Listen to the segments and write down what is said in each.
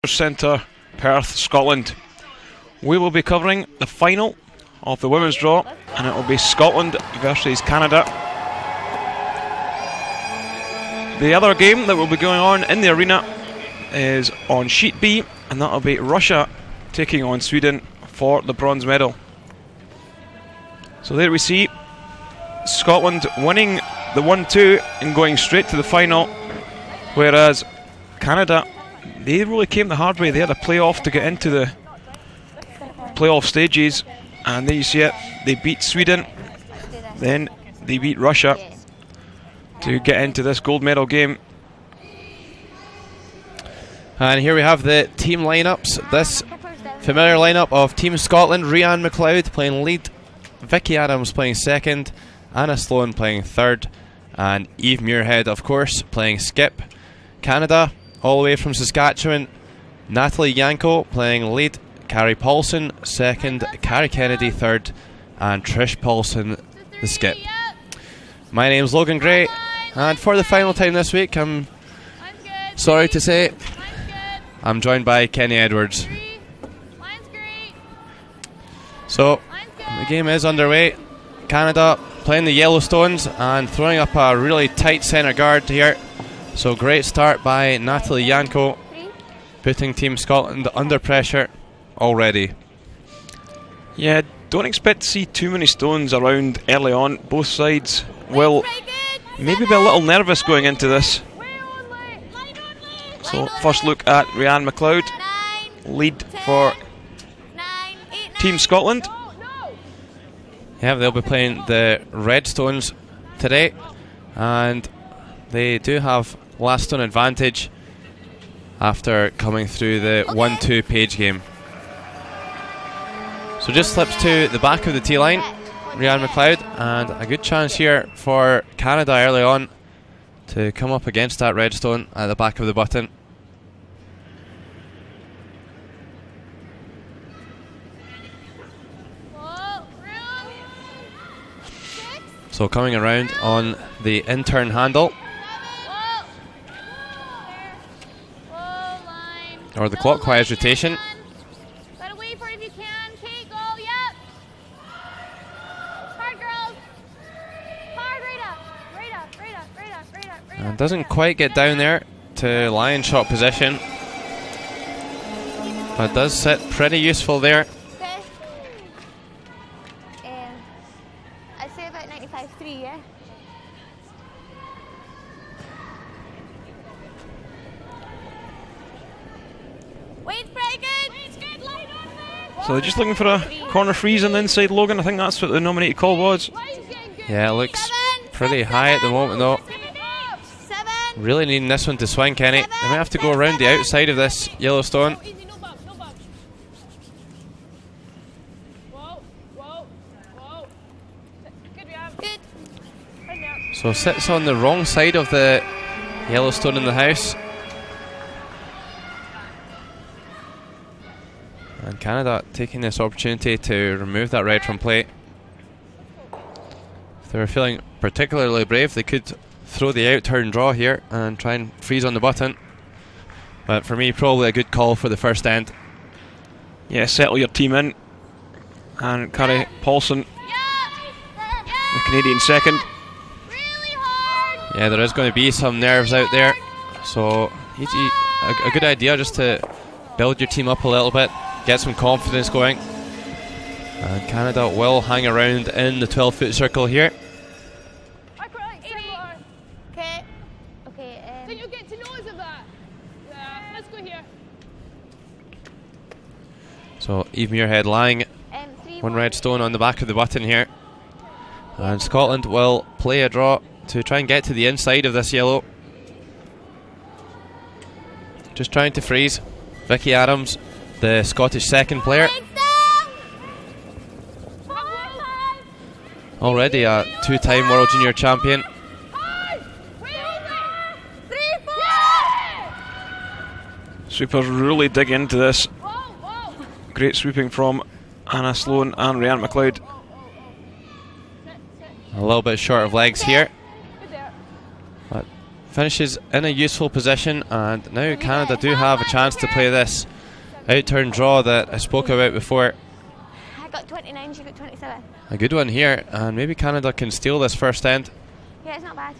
Centre, Perth, Scotland. We will be covering the final of the women's draw, and it will be Scotland versus Canada. The other game that will be going on in the arena is on sheet B, and that will be Russia taking on Sweden for the bronze medal. So there we see Scotland winning the 1-2 and going straight to the final, whereas Canada, they really came the hard way. They had a playoff to get into the playoff stages, and there you see it. They beat Sweden, then they beat Russia to get into this gold medal game. And here we have the team lineups. This familiar lineup of Team Scotland: Rhiannon McLeod playing lead, Vicky Adams playing second, Anna Sloan playing third, and Eve Muirhead, of course, playing skip. Canada, all the way from Saskatchewan, Natalie Yanko playing lead, Carrie Paulsen second, Carrie Kennedy third, and Trish Paulsen the skip. My name's Logan Gray, and for the final time this week, I'm sorry to say, I'm joined by Kenny Edwards. So, the game is underway. Canada playing the Yellowstones and throwing up a really tight centre guard here. So great start by Natalie Yanko, putting Team Scotland under pressure already. Yeah, don't expect to see too many stones around early on. Both sides will maybe be a little nervous going into this. So first look at Rhiannon McLeod, lead for Team Scotland. Yeah, they'll be playing the Redstones today, and they do have last stone advantage after coming through the 1-2 page game. So just slips to the back of the tee line, Rhiannon McLeod, and a good chance here for Canada early on to come up against that Redstone at the back of the button. So coming around on the in-turn handle, or the clockwise rotation. And doesn't quite get down there to lion shot position, but does sit pretty useful there. I'd say about 95.3, yeah. Wade's pretty good. Wade's good, light on me. So they're just looking for a corner freeze on the inside, Logan. I think that's what the nominated call was. Yeah, it looks pretty high at the moment though. Really needing this one to swing, Kenny. They might have to go around the outside of this Yellowstone. So sits on the wrong side of the Yellowstone in the house. And Canada taking this opportunity to remove that red from play. If they were feeling particularly brave, they could throw the out-turn draw here and try and freeze on the button. But for me, probably a good call for the first end. Yeah, settle your team in. And Carrie Paulsen, the Canadian second. Yeah, there is going to be some nerves out there, so a good idea just to build your team up a little bit, get some confidence going. And Canada will hang around in the 12-foot circle here. So you get to nose of that. Yeah, let's go here. So Eve Muirhead lying one red stone on the back of the button here. And Scotland will play a draw to try and get to the inside of this yellow. Just trying to freeze. Vicky Adams, the Scottish second player. Already a two-time World Junior champion. Sweepers really dig into this. Great sweeping from Anna Sloan and Rhiannon McLeod. A little bit short of legs here, but finishes in a useful position, and now Canada do have a chance to play this out-turn draw that I spoke about before. I got 29, she got 27. A good one here, and maybe Canada can steal this first end. Yeah, it's not bad.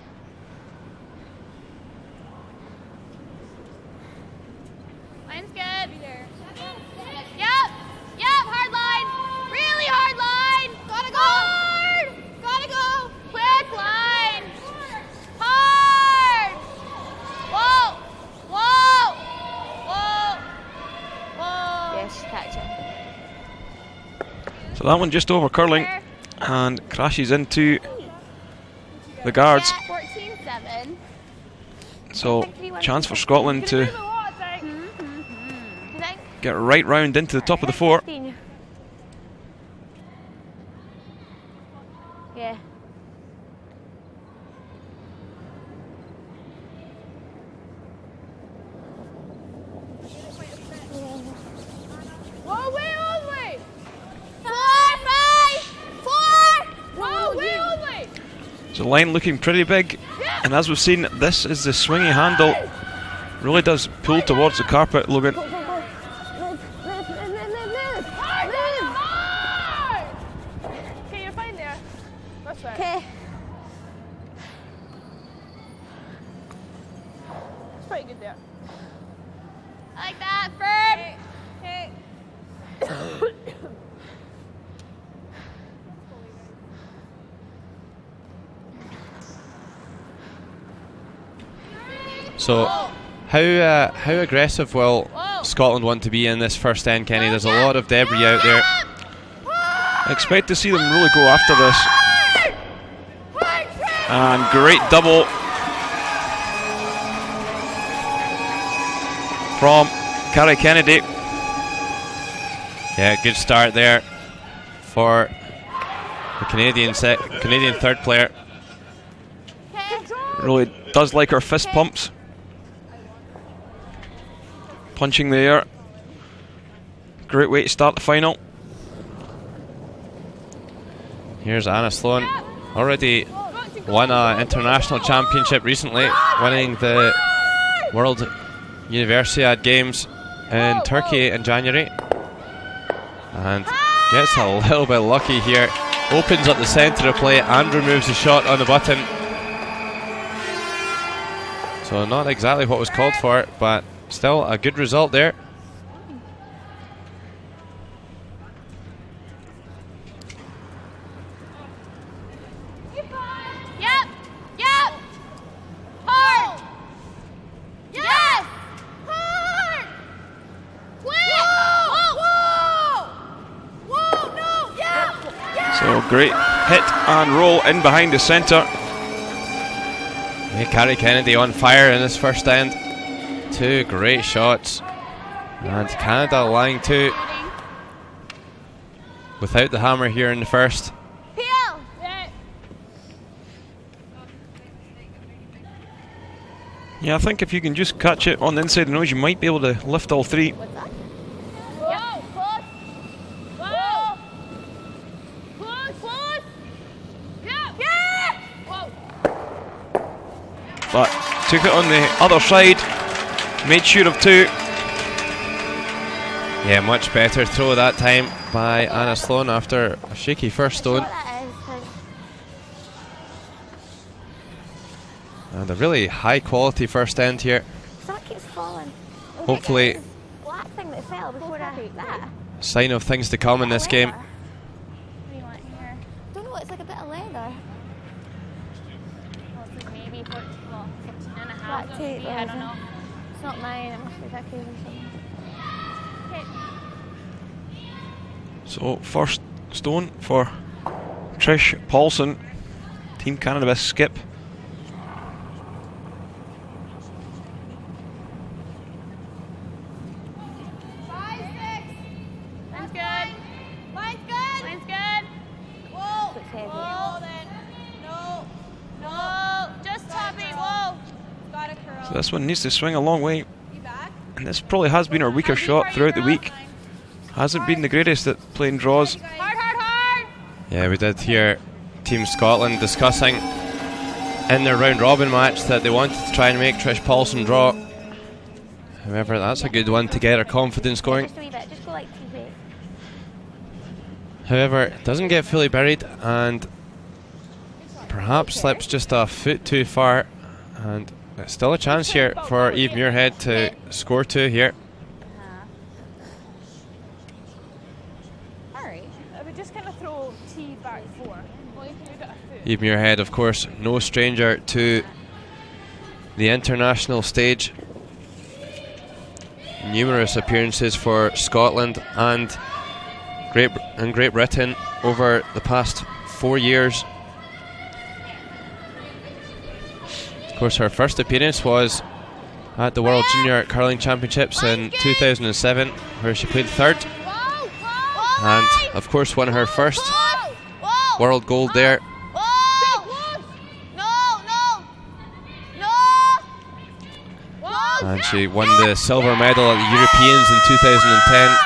Line's good. Yep, hard line. Really hard line. Gotta go. Hard. Gotta go. Quick line. Hard. Whoa. Yeah, she's catching. So that one just over curling and crashes into the guards. 14-7. So chance for Scotland to get right round into the top of the four. Yeah. Whoa, way only! 4, 5, 4! Whoa, way only! So the line looking pretty big, and as we've seen, this is the swingy handle. Really does pull towards the carpet, Logan. Okay, you're fine there. That's right. Okay. It's pretty good there. I like that, firm. Okay. So, how aggressive will Scotland want to be in this first end, Kenny? There's a lot of debris out there. I expect to see them really go after this. And great double from Carrie Kennedy. Yeah, good start there for the Canadian third player. Really does like her fist pumps. Punching the air. Great way to start the final. Here's Anna Sloan, already won an international championship recently, winning the World Universiade Games in Turkey in January. And gets a little bit lucky here. Opens up the centre of play and removes the shot on the button. So not exactly what was called for, but still a good result there. Hard. Yes. Hard. Whoa. No. Yeah. So great hit and roll in behind the centre. Carrie Kennedy on fire in this first end. Two great shots. And Canada lying to without the hammer here in the first. Yeah, I think if you can just catch it on the inside of the nose, you might be able to lift all three. But took it on the other side, made sure of two. Yeah, much better throw that time by Anna Sloan after a shaky first stone. And a really high quality first end here. That keeps falling. Hopefully, Black thing that fell before that. Sign of things to come in this game. What do you want here? Don't know, it's like a bit of leather. Well, it's like maybe 14 and a half. Maybe, I don't know. It's not mine, it must be Vicky's or something. Okay. So first stone for Trish Paulsen, Team Canada best skip. So this one needs to swing a long way, and this probably has been our weaker shot throughout the week. Hasn't been the greatest at playing draws. Yeah, we did hear Team Scotland discussing in their round robin match that they wanted to try and make Trish Paulsen draw. However, that's a good one to get her confidence going. Just a wee bit, just go like 2 feet. However, it doesn't get fully buried and perhaps slips just a foot too far, and it's still a chance here for Eve Muirhead to score 2 here. Eve Muirhead, of course, no stranger to the international stage. Numerous appearances for Scotland and Great Britain over the past 4 years. Of course, her first appearance was at the World Junior Curling Championships in 2007, where she played 3rd, and of course won her first world gold there. And she won the silver medal at the Europeans in 2010.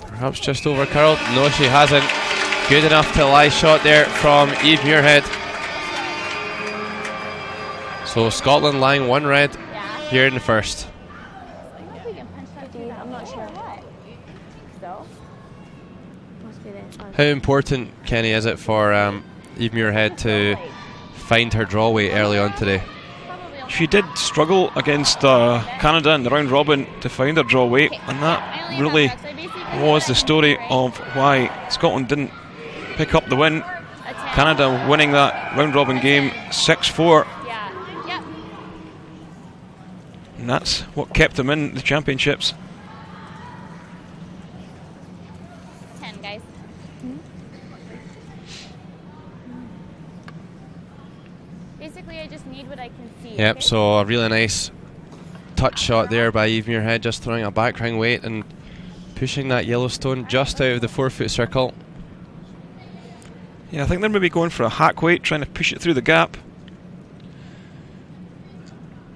Perhaps just over curled. No, she hasn't. Good enough to lie shot there from Eve Muirhead. So Scotland lying 1 red here in the first. I'm not sure. How important, Kenny, is it for Eve Muirhead to find her draw weight early on today? She did struggle against Canada in the round robin to find her draw weight, and that really was the story of why Scotland didn't pick up the win. Canada winning that round robin game 6-4, and that's what kept them in the championships. 10, guys. Basically, I just need what I can see. Yep, okay? so a really nice touch shot there by Eve Muirhead, just throwing a back ring weight and pushing that Yellowstone just out of the 4-foot circle. Yeah, I think they're maybe going for a hack weight, trying to push it through the gap.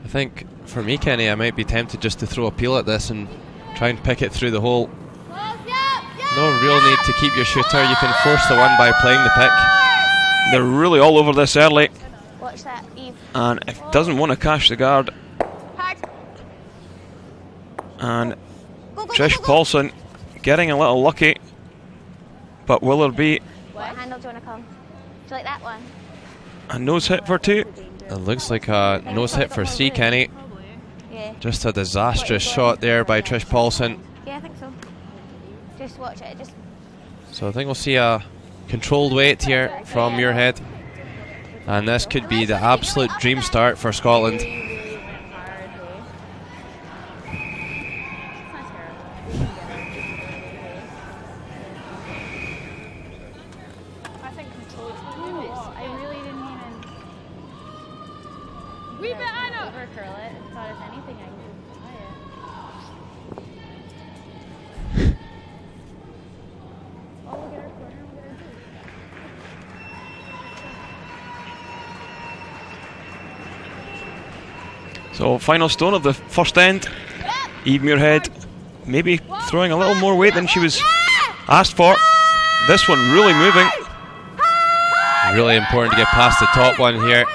I think for me, Kenny, I might be tempted just to throw a peel at this and try and pick it through the hole. No real need to keep your shooter. You can force the one by playing the pick. They're really all over this early. Watch that, Eve. And if doesn't want to cash the guard. And Trish Paulsen getting a little lucky, but will there be What handle do you want to come? Do you like that one? a nose hit for 2? It looks like a nose hit for 3, Kenny. Yeah. Just a disastrous shot there by Trish Paulsen. Yeah, I think so. Just watch it. Just. So I think we'll see a controlled weight here from Muirhead, and this could be the absolute dream start for Scotland. So final stone of the first end. Eve Muirhead maybe throwing a little more weight than she was asked for. This one really moving. Really important to get past the top one here.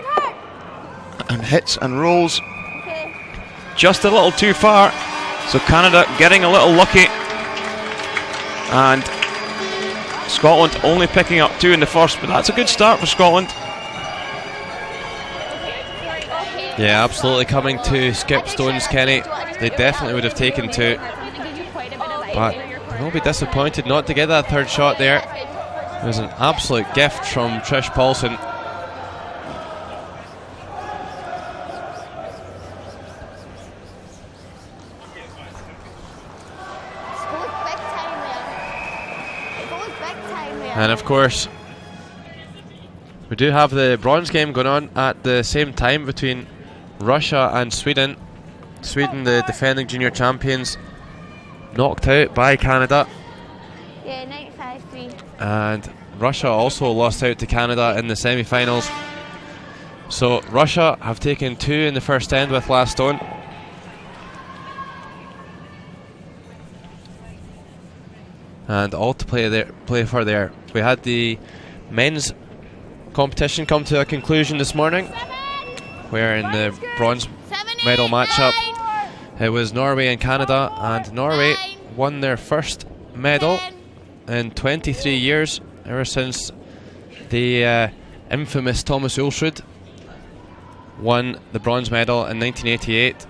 And hits and rolls just a little too far. So Canada getting a little lucky. And Scotland only picking up 2 in the first, but that's a good start for Scotland. Yeah, absolutely coming to skip stones, Kenny. They definitely would have taken 2. But they'll be disappointed not to get that 3rd shot there. It was an absolute gift from Trish Paulsen. And of course, we do have the bronze game going on at the same time between Russia and Sweden. Sweden, the defending junior champions, knocked out by Canada. Yeah, 95-3. And Russia also lost out to Canada in the semi-finals. So Russia have taken 2 in the first end with last stone. And all to play for there. We had the men's competition come to a conclusion this morning, where in the bronze medal matchup it was Norway and Canada, and Norway won their first medal in 23 years, ever since the infamous Thomas Ulsrud won the bronze medal in 1988,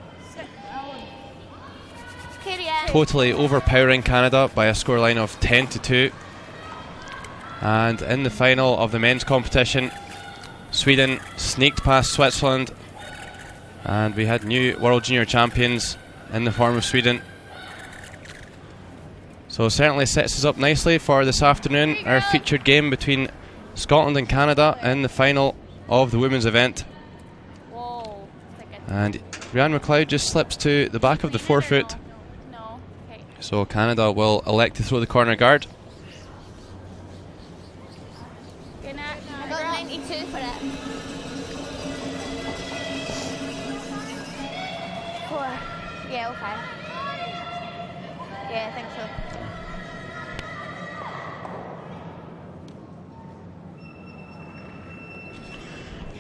totally overpowering Canada by a scoreline of 10-2. And in the final of the men's competition, Sweden sneaked past Switzerland, and we had new world junior champions in the form of Sweden. So certainly sets us up nicely for this afternoon, our featured game between Scotland and Canada in the final of the women's event. And Rhiannon McLeod just slips to the back of the forefoot. So Canada will elect to throw the corner guard. I got 92 for it. 4. Yeah, okay. Yeah, I think so.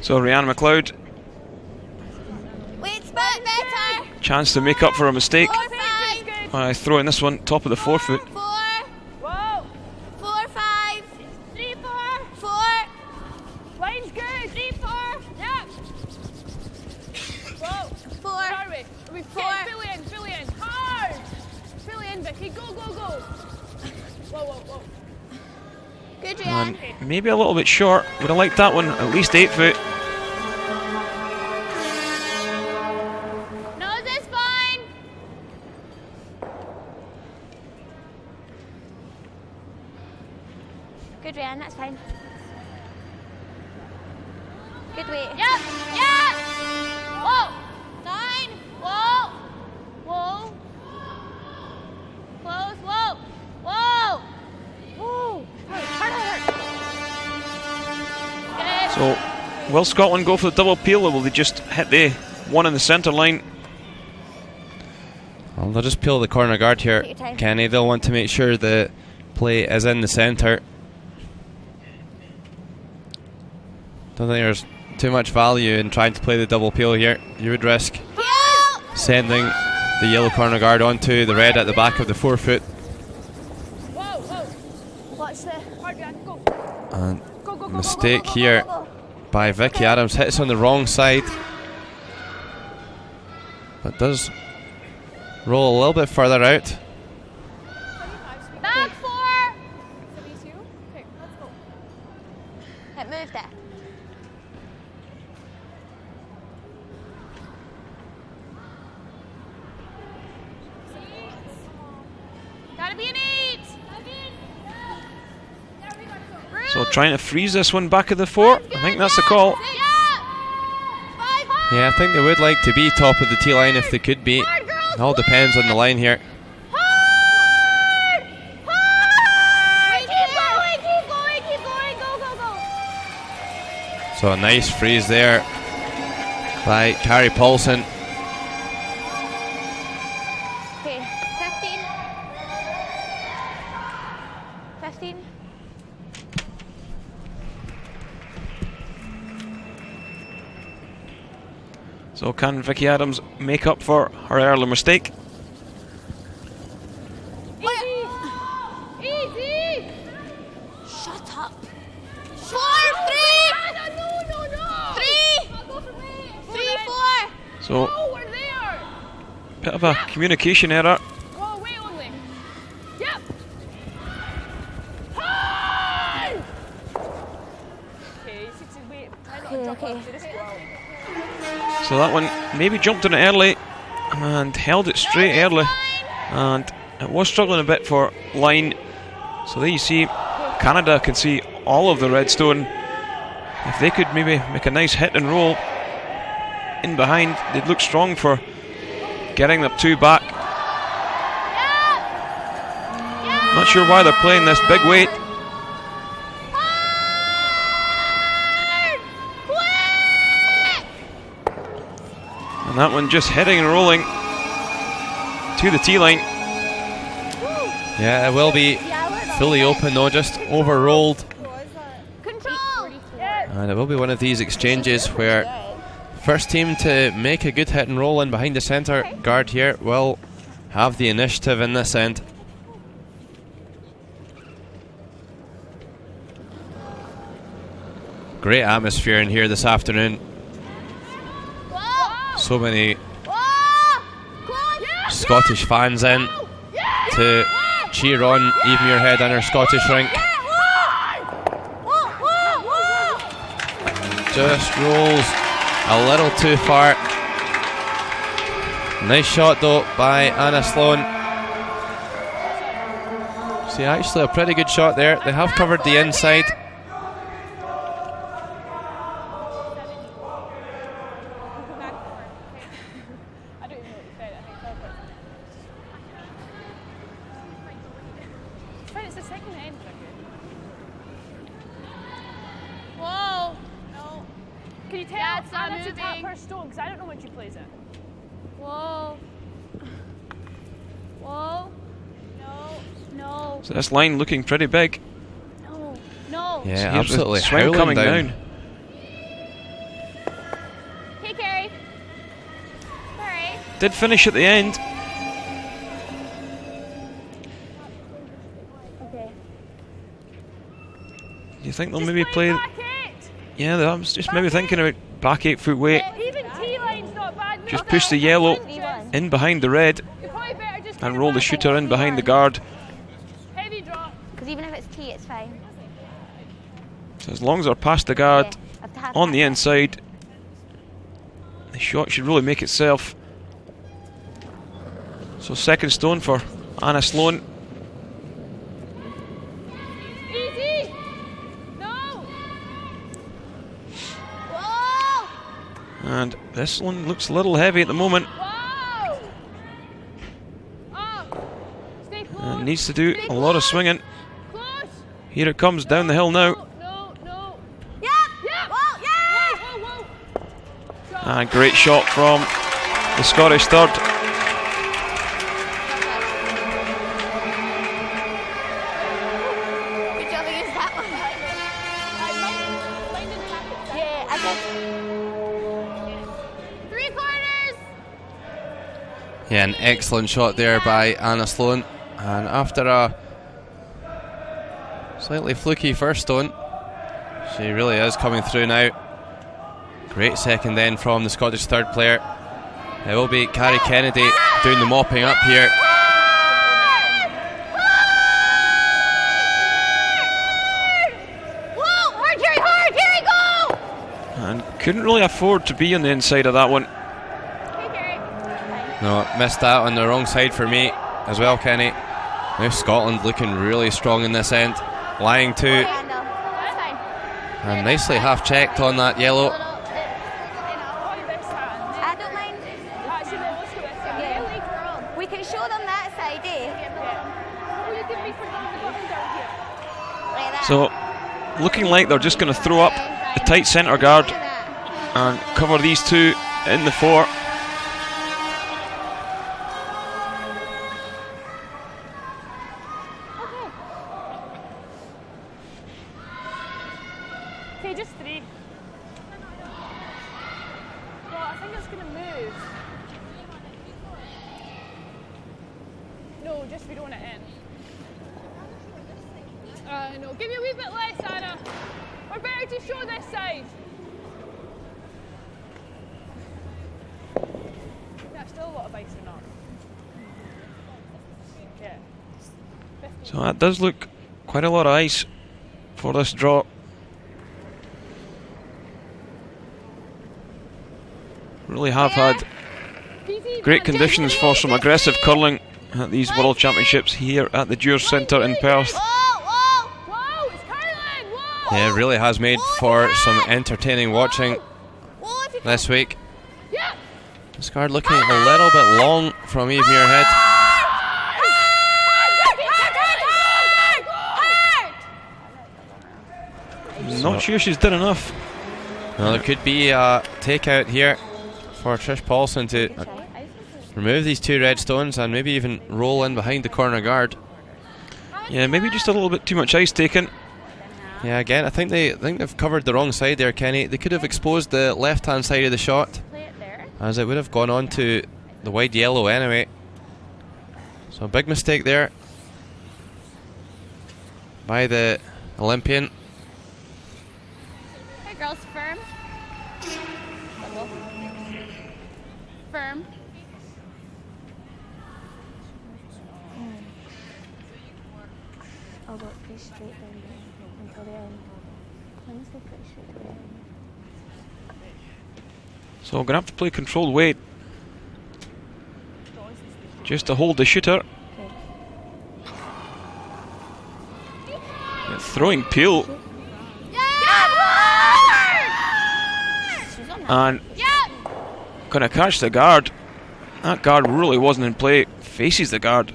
So Rhiannon McLeod, Wait, spot better. chance to make up for a mistake 4, 5. by throwing this one top of the forefoot. 4. Whoa. 4, 5. 3, 4. 4. Line's good. 3, 4. Yeah. Whoa. 4. Norway. 4. Fill in. Hard. Fill in, Vicky. Go. Whoa. Good, Rhiannon. And maybe a little bit short. Would have liked that one at least 8 foot. Nose is fine. Good, Rhiannon. That's fine. Good weight. Yeah. Whoa. 9. Whoa. Close. Whoa. Hard. Good. So will Scotland go for the double peel, or will they just hit the one in the centre line? Well, they'll just peel the corner guard here, Take your time. Kenny. They'll want to make sure the play is in the centre. Don't think there's too much value in trying to play the double peel here. You would risk sending the yellow corner guard onto the red at the back of the forefoot. Watch the hard gun. Go. And mistake here by Vicky Adams. Hits on the wrong side, but does roll a little bit further out. Back 4. Okay, let's go. It moved it. Gotta be an 8. So trying to freeze this one back of the 4. I think that's the call. Yeah, I think they would like to be top of the tee line if they could be. It all depends on the line here. Hard! Keep going, go. So a nice freeze there by Carrie Paulsen. Okay, 15. So can Vicky Adams make up for her earlier mistake? Easy! Shut up. 4, 3! No. 3, 4. So bit of a communication error. Oh, wait only. Yep. Hard! Okay. So that one maybe jumped on it early and held it straight early, and it was struggling a bit for line. So there you see Canada can see all of the red stone. If they could maybe make a nice hit and roll in behind, they'd look strong for getting them 2 back. Not sure why they're playing this big weight. And that one just hitting and rolling to the tee line. Yeah, it will be fully open though, just overrolled. Control! And it will be one of these exchanges where first team to make a good hit and roll in behind the centre guard here will have the initiative in this end. Great atmosphere in here this afternoon. So many Scottish fans in to cheer on Eve Muirhead and her Scottish rink. Just rolls a little too far. Nice shot though by Anna Sloan. See, actually a pretty good shot there. They have covered the inside. So this line looking pretty big. Yeah, absolutely. Swing coming down. Hey, Carrie. Sorry. Did finish at the end. Okay. Do you think they'll maybe play? Yeah, I was just maybe thinking about back 8 foot weight. Even T-line's not bad. Just push the yellow in behind the red and roll the shooter in behind the guard. Heavy drop. Because even if it's T, it's fine. So as long as they're past the guard on the inside, the shot should really make itself. So second stone for Anna Sloan. Easy. No. Whoa. And this one looks a little heavy at the moment. Whoa. Up. Stay close. And needs to do a lot of swinging. Close. Here it comes down the hill now. No. Yep. Whoa. Yeah. Whoa. And great shot from the Scottish third. Yeah, an excellent shot there by Anna Sloan. And after a slightly fluky first stone, she really is coming through now. Great second then from the Scottish third player. It will be Carrie Kennedy doing the mopping up here. And couldn't really afford to be on the inside of that one. No, missed that on the wrong side for me as well, Kenny. Now Scotland looking really strong in this end. Lying to. And nicely half checked on that yellow. I don't mind. We can show them that side, eh? So, looking like they're just going to throw up a tight centre guard and cover these two in the 4. Okay, just 3. Well, I think it's going to move. No, just we don't want it in. No, give me a wee bit less, Anna. We're better to show this side. Yeah, still a lot of ice or not. Yeah. So that does look quite a lot of ice for this draw. Really have had great conditions for some aggressive curling at these World Championships here at the Dewar Centre in Perth. Yeah, it really has made for some entertaining watching this week. This card looking a little bit long from Eve Muirhead. Not sure she's done enough. Well, there could be a takeout here for Trish Paulsen to remove these 2 red stones and maybe even roll in behind the corner guard. Yeah, maybe just a little bit too much ice taken. Yeah, again, I think they've covered the wrong side there, Kenny. They could have exposed the left-hand side of the shot, as it would have gone on to the wide yellow anyway. So a big mistake there by the Olympian. Hey girls, firm. Double. Firm. I'll go pretty straight down there until the end. I'm going to stay pretty straight to the end. So I'm going to have to play controlled weight just to hold the shooter. Yeah, throwing Peel. And going to catch the guard. That guard really wasn't in play. Faces the guard.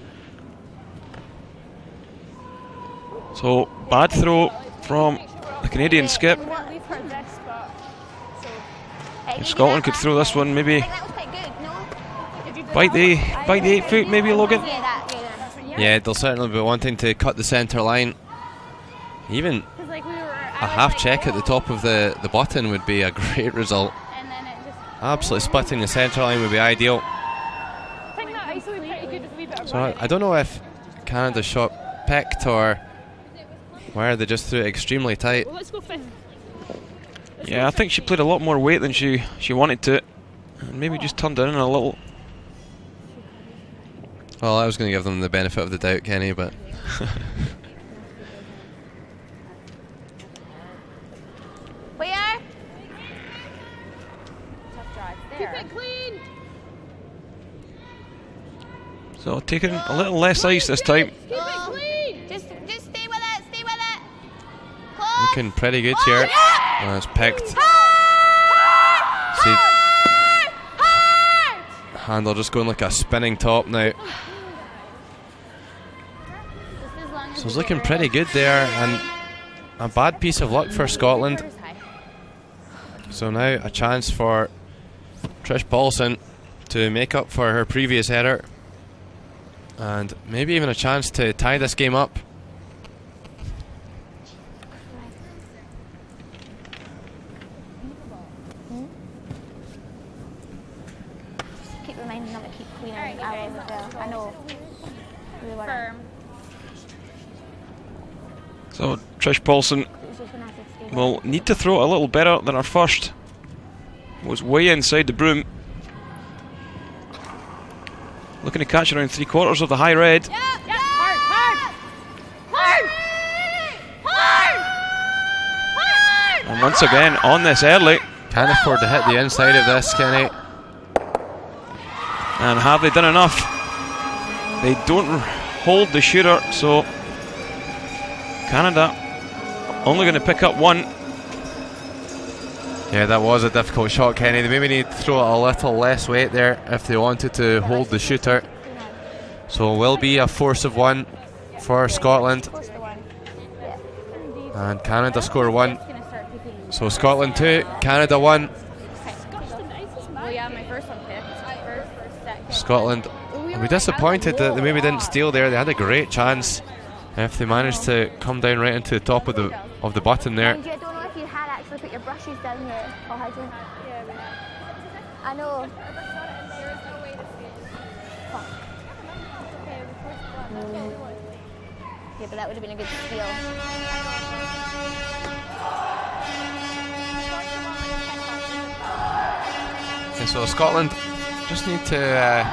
So bad throw from the Canadian skip. If Scotland could throw this one, maybe bite the 8 foot, maybe, Logan. Yeah, they'll certainly be wanting to cut the centre line. Even a half check at the top of the button would be a great result. Absolutely splitting the centre line would be ideal. So I don't know if Canada's shot picked or where they just threw it extremely tight. Yeah, I think she played a lot more weight than she wanted to, and maybe just turned it in a little. Well, I was going to give them the benefit of the doubt, Kenny, but Where? Keep it clean. So taking a little less ice this time. Keep it clean. Just stay with it. Stay with it. Close. looking pretty good here. Yeah. It's picked. See, handle just going like a spinning top now. So it's looking pretty good there, and a bad piece of luck for Scotland. So now a chance for Trish Paulsen to make up for her previous error, and maybe even a chance to tie this game up. Keep reminding them to keep cleaning hours as well. I know. Firm. So Trish Paulsen will need to throw it a little better than her first. Was way inside the broom. Looking to catch around 3/4 of the high red. Yeah. Hard. And once again on this early. Can't afford to hit the inside of this, Kenny. And have they done enough? They don't hold the shooter, so Canada only going to pick up one. Yeah, that was a difficult shot, Kenny. They maybe need to throw a little less weight there if they wanted to hold the shooter. So it will be a force of one for Scotland. And Canada score one. So Scotland 2, Canada 1. Scotland will be disappointed that they maybe didn't steal there. They had a great chance if they managed to come down right into the top of the button there. I don't know if you had actually put your brushes down here, or had you? I know. Yeah, but that would have been a good steal. Okay, so Scotland just need to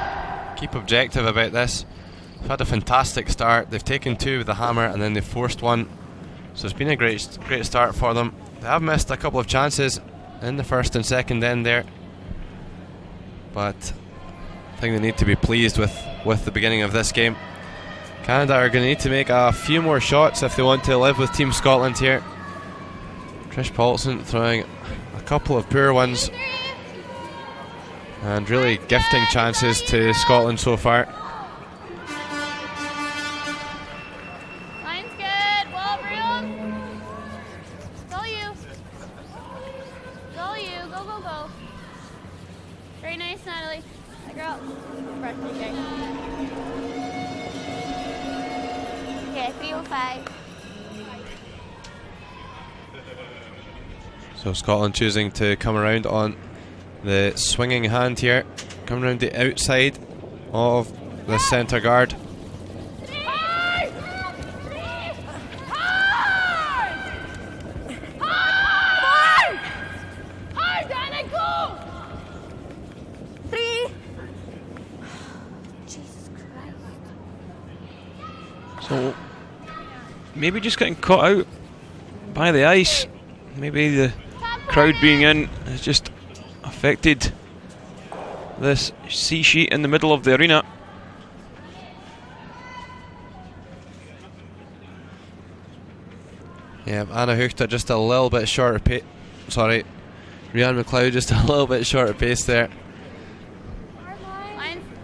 keep objective about this. They've had a fantastic start. They've taken two with the hammer and then they've forced one. So it's been a great start for them. They have missed a couple of chances in the first and second end there, but I think they need to be pleased with the beginning of this game. Canada are going to need to make a few more shots if they want to live with Team Scotland here. Trish Paulsen throwing a couple of poor ones and really gifting chances to Scotland so far. Line's good. Well, room. Go you. Go you. Go. Very nice, Natalie. That girl. Breathtaking. Okay, 305. So Scotland choosing to come around on the swinging hand here. Come around the outside of the centre guard. So maybe just getting caught out by the ice. Maybe the crowd being in has just affected this C sheet in the middle of the arena. Yeah, Anna Huchter just a little bit short of pace. Sorry, Rhiannon McLeod just a little bit short of pace there.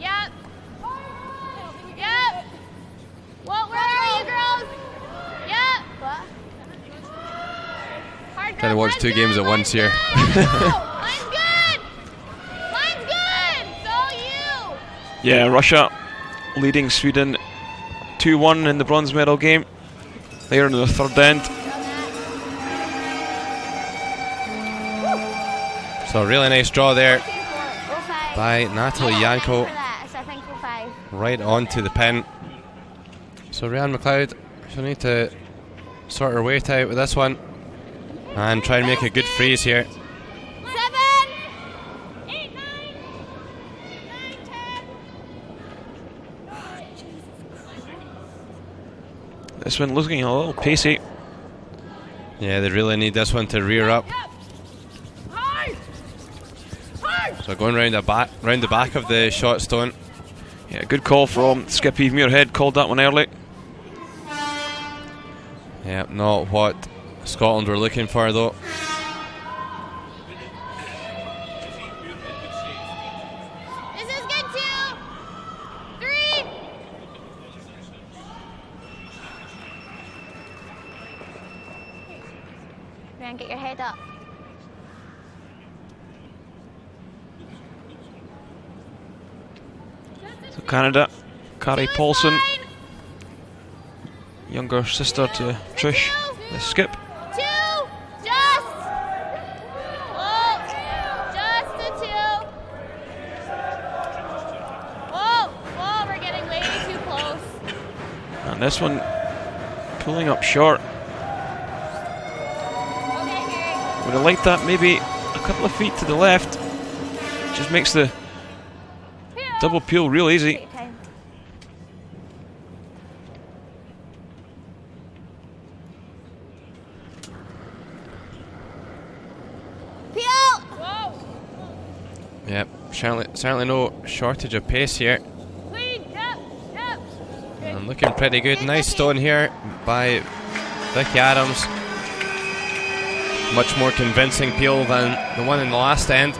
Yep. Yep. Well, where are you girls? Yep. Trying to watch two games at once here. Line's good. Line's good. So you. Yeah, Russia leading Sweden 2-1 in the bronze medal game. They're in the third end. So a really nice draw there by Natalie Yanko. Right onto the pin. So Rhiannon McLeod, she'll need to sort her weight out with this one and try and make a good freeze here. 7, 8, 9, 10. This one looking a little pacey. Yeah, they really need this one to rear up. So going round the back of the shot stone. Yeah, good call from Skippy Muirhead, called that one early. Yeah, not what Scotland were looking for though. This is good too. 3. Ryan, get your head up. So Canada, Carrie Paulsen, younger sister to Trish, the skip. 2, just. Whoa, just a 2. Whoa, we're getting way too close. And this one pulling up short. Would have liked that maybe a couple of feet to the left. Just makes the double peel real easy. Yep, certainly no shortage of pace here. And looking pretty good. Nice stone here by Vicky Adams. Much more convincing peel than the one in the last end.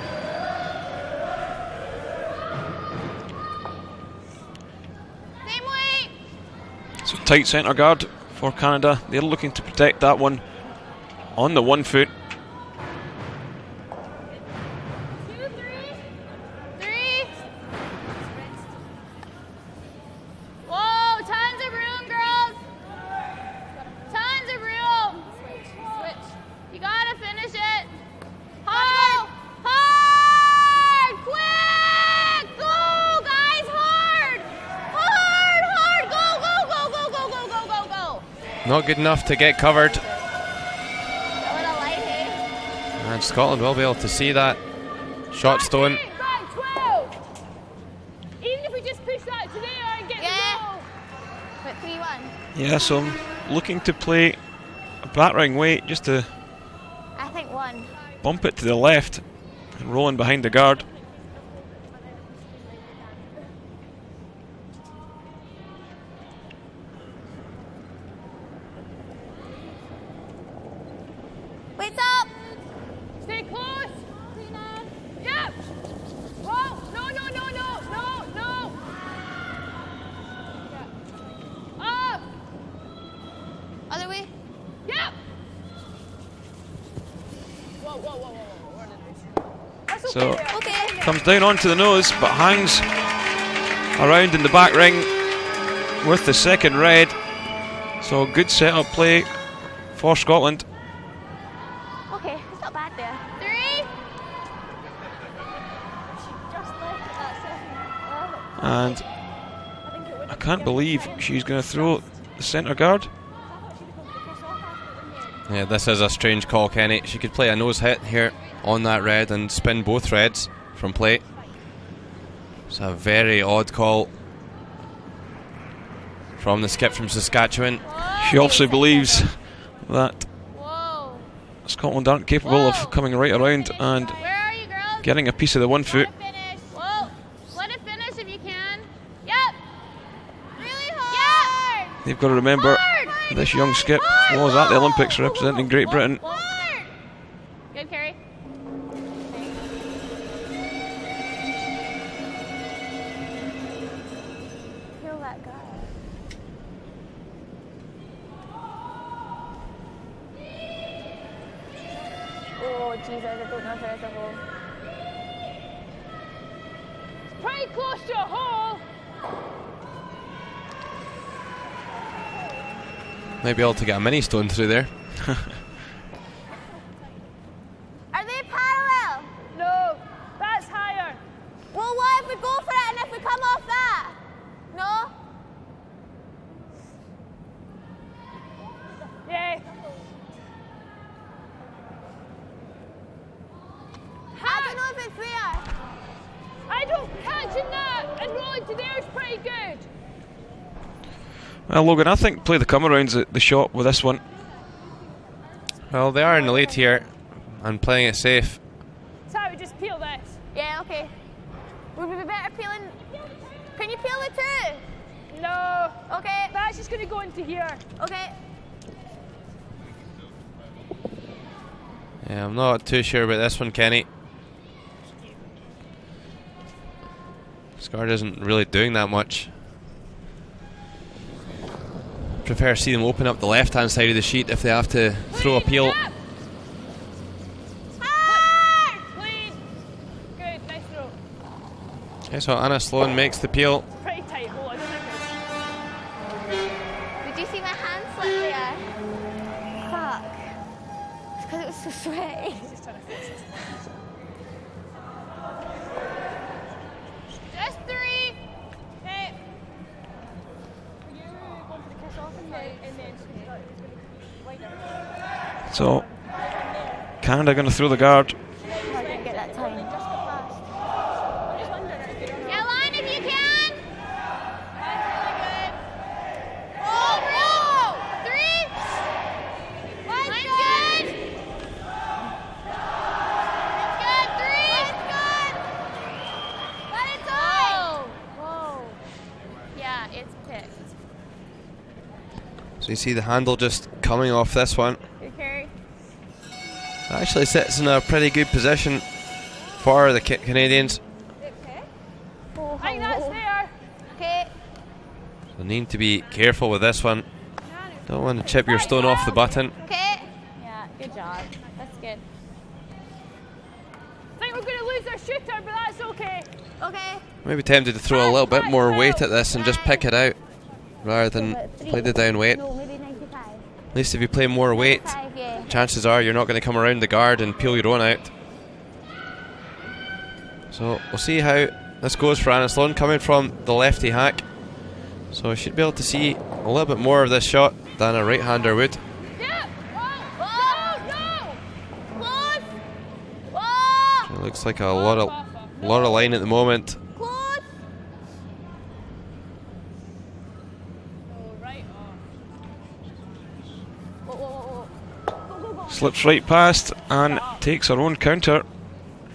So tight centre guard for Canada. They're looking to protect that one on the 1 foot. 2, 3. Whoa, tons of room, girls. Tons of room. Switch. You gotta finish it. Hard. Quick. Go, guys, hard. Go. Not good enough to get covered. That would have light, hey? And Scotland will be able to see that shot stone. Even if we just push that to there and get the goal. But 3-1. Yeah, so I'm looking to play a battering weight just to I think 1. bump it to the left and rolling behind the guard. Weights up. Stay close. Yep. Whoa. No. Up. Other way. Yep. Whoa. So Okay. comes down onto the nose but hangs around in the back ring with the second red. So good setup play for Scotland. Okay, it's not bad. And I can't believe she's going to throw the centre guard. Yeah, this is a strange call, Kenny. She could play a nose hit here on that red and spin both reds from play. It's a very odd call from the skip from Saskatchewan. She obviously believes that Scotland aren't capable of coming right around and getting a piece of the 1 foot. Whoa. Let it finish if you can. Yep. Really hard. Yep. They've got to remember Hard. this young skip was at the Olympics representing Great Britain. Hard. Good carry. He'll let go. Oh, Jesus, I don't know if there's a hole. It's pretty close to a hole. Might be able to get a mini stone through there. Are they parallel? No, that's higher. Well, what if we go for it and if we come off that? No? Yeah. I don't know if it's there. I don't catching that and rolling to there is pretty good. Well, Logan, I think play the come arounds at the shot with this one. Well, they are in the lead here and playing it safe. So we just peel this. Yeah, okay. Would we be better peeling? Can you peel it too? No. Okay. That's just going to go into here. Okay. Yeah, I'm not too sure about this one, Kenny. Scar isn't really doing that much. Prefer to see them open up the left-hand side of the sheet if they have to throw a peel. Yep. Hard. Clean. Good. Nice throw. Okay, so Anna Sloan makes the peel. Pretty tight hole. I don't think Did you see my hand slip there? Fuck. It's because it was so sweaty. it's just trying to fix this. Just 3. Okay. You going for the kiss off and then So, Canada going to throw the guard. I didn't get that time. Get line if you can. That's really good. Oh, bro. 3. Line's good. It's good. 3. It's good. Let it die. Whoa. Yeah, it's picked. So you see the handle just coming off this one. Good carry. Actually sits in a pretty good position for the Canadians. Okay. I think that's there. Okay. So need to be careful with this one. Don't want to chip your stone off the button. Okay. Yeah, good job. That's good. I think we're going to lose our shooter, but that's okay. Okay. Maybe tempted to throw a little bit more weight at this and just pick it out rather than play the down weight. No, maybe 95. At least if you play more weight, 5, yeah. chances are you're not going to come around the guard and peel your own out. So we'll see how this goes for Anna Sloan coming from the lefty hack. So she should be able to see a little bit more of this shot than a right-hander would. Yeah. Whoa. No. Close. Whoa. It looks like a lot of line at the moment. Close. Oh, right off. Whoa. Go, go, go. Slips right past and takes her own counter.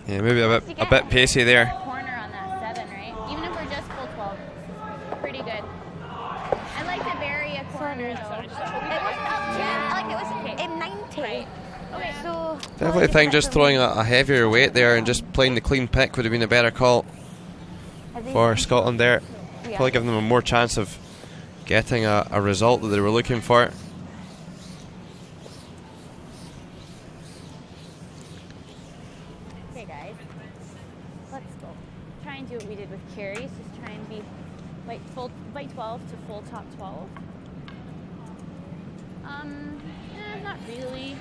Yeah, maybe a bit pacey there. Corner on that 7, right? Even if we're just full 12. Pretty good. I like to vary a corner, though. It wasn't up to, like it was in 90. Right. Okay. So Definitely think just throwing a heavier weight there and just playing the clean pick would have been a better call for Scotland there. Probably giving them a more chance of getting a result that they were looking for. Okay, guys. Let's go. Try and do what we did with carries. Just try and be white 12 to full top 12. Not really.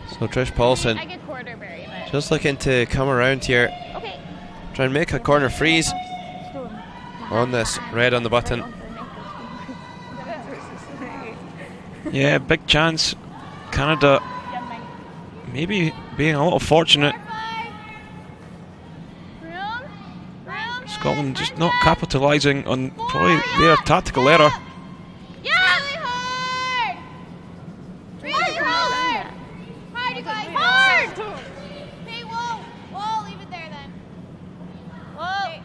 So Trish Paulsen I get quarter berry, but just looking to come around here, okay. try and make a corner freeze. on this red on the button. Yeah, big chance. Canada maybe being a little fortunate. Scotland just not capitalising on probably their tactical error. Yeah! Really hard! Really hard! Hard, you guys! Hard! Hey, whoa, leave it there then. Whoa. Okay.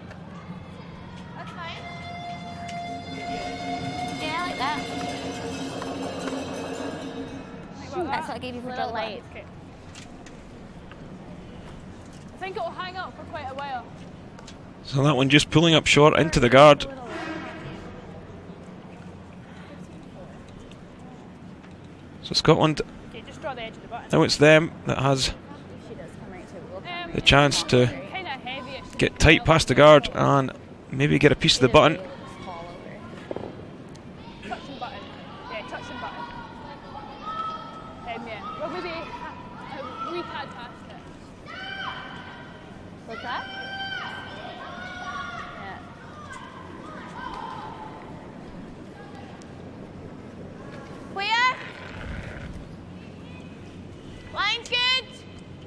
That's fine. Yeah, I like that. That's what I gave you for the light. Okay. I think it will hang up for quite a while. So that one just pulling up short into the guard. So Scotland, Okay, just draw the edge of the button. now it's them that has the chance to Kinda heavy-ish. get tight past the guard and maybe get a piece of the button. Touching button. Yeah, touching button. Yeah. Well, maybe a wee tad past it. What's that? Where? Line's good.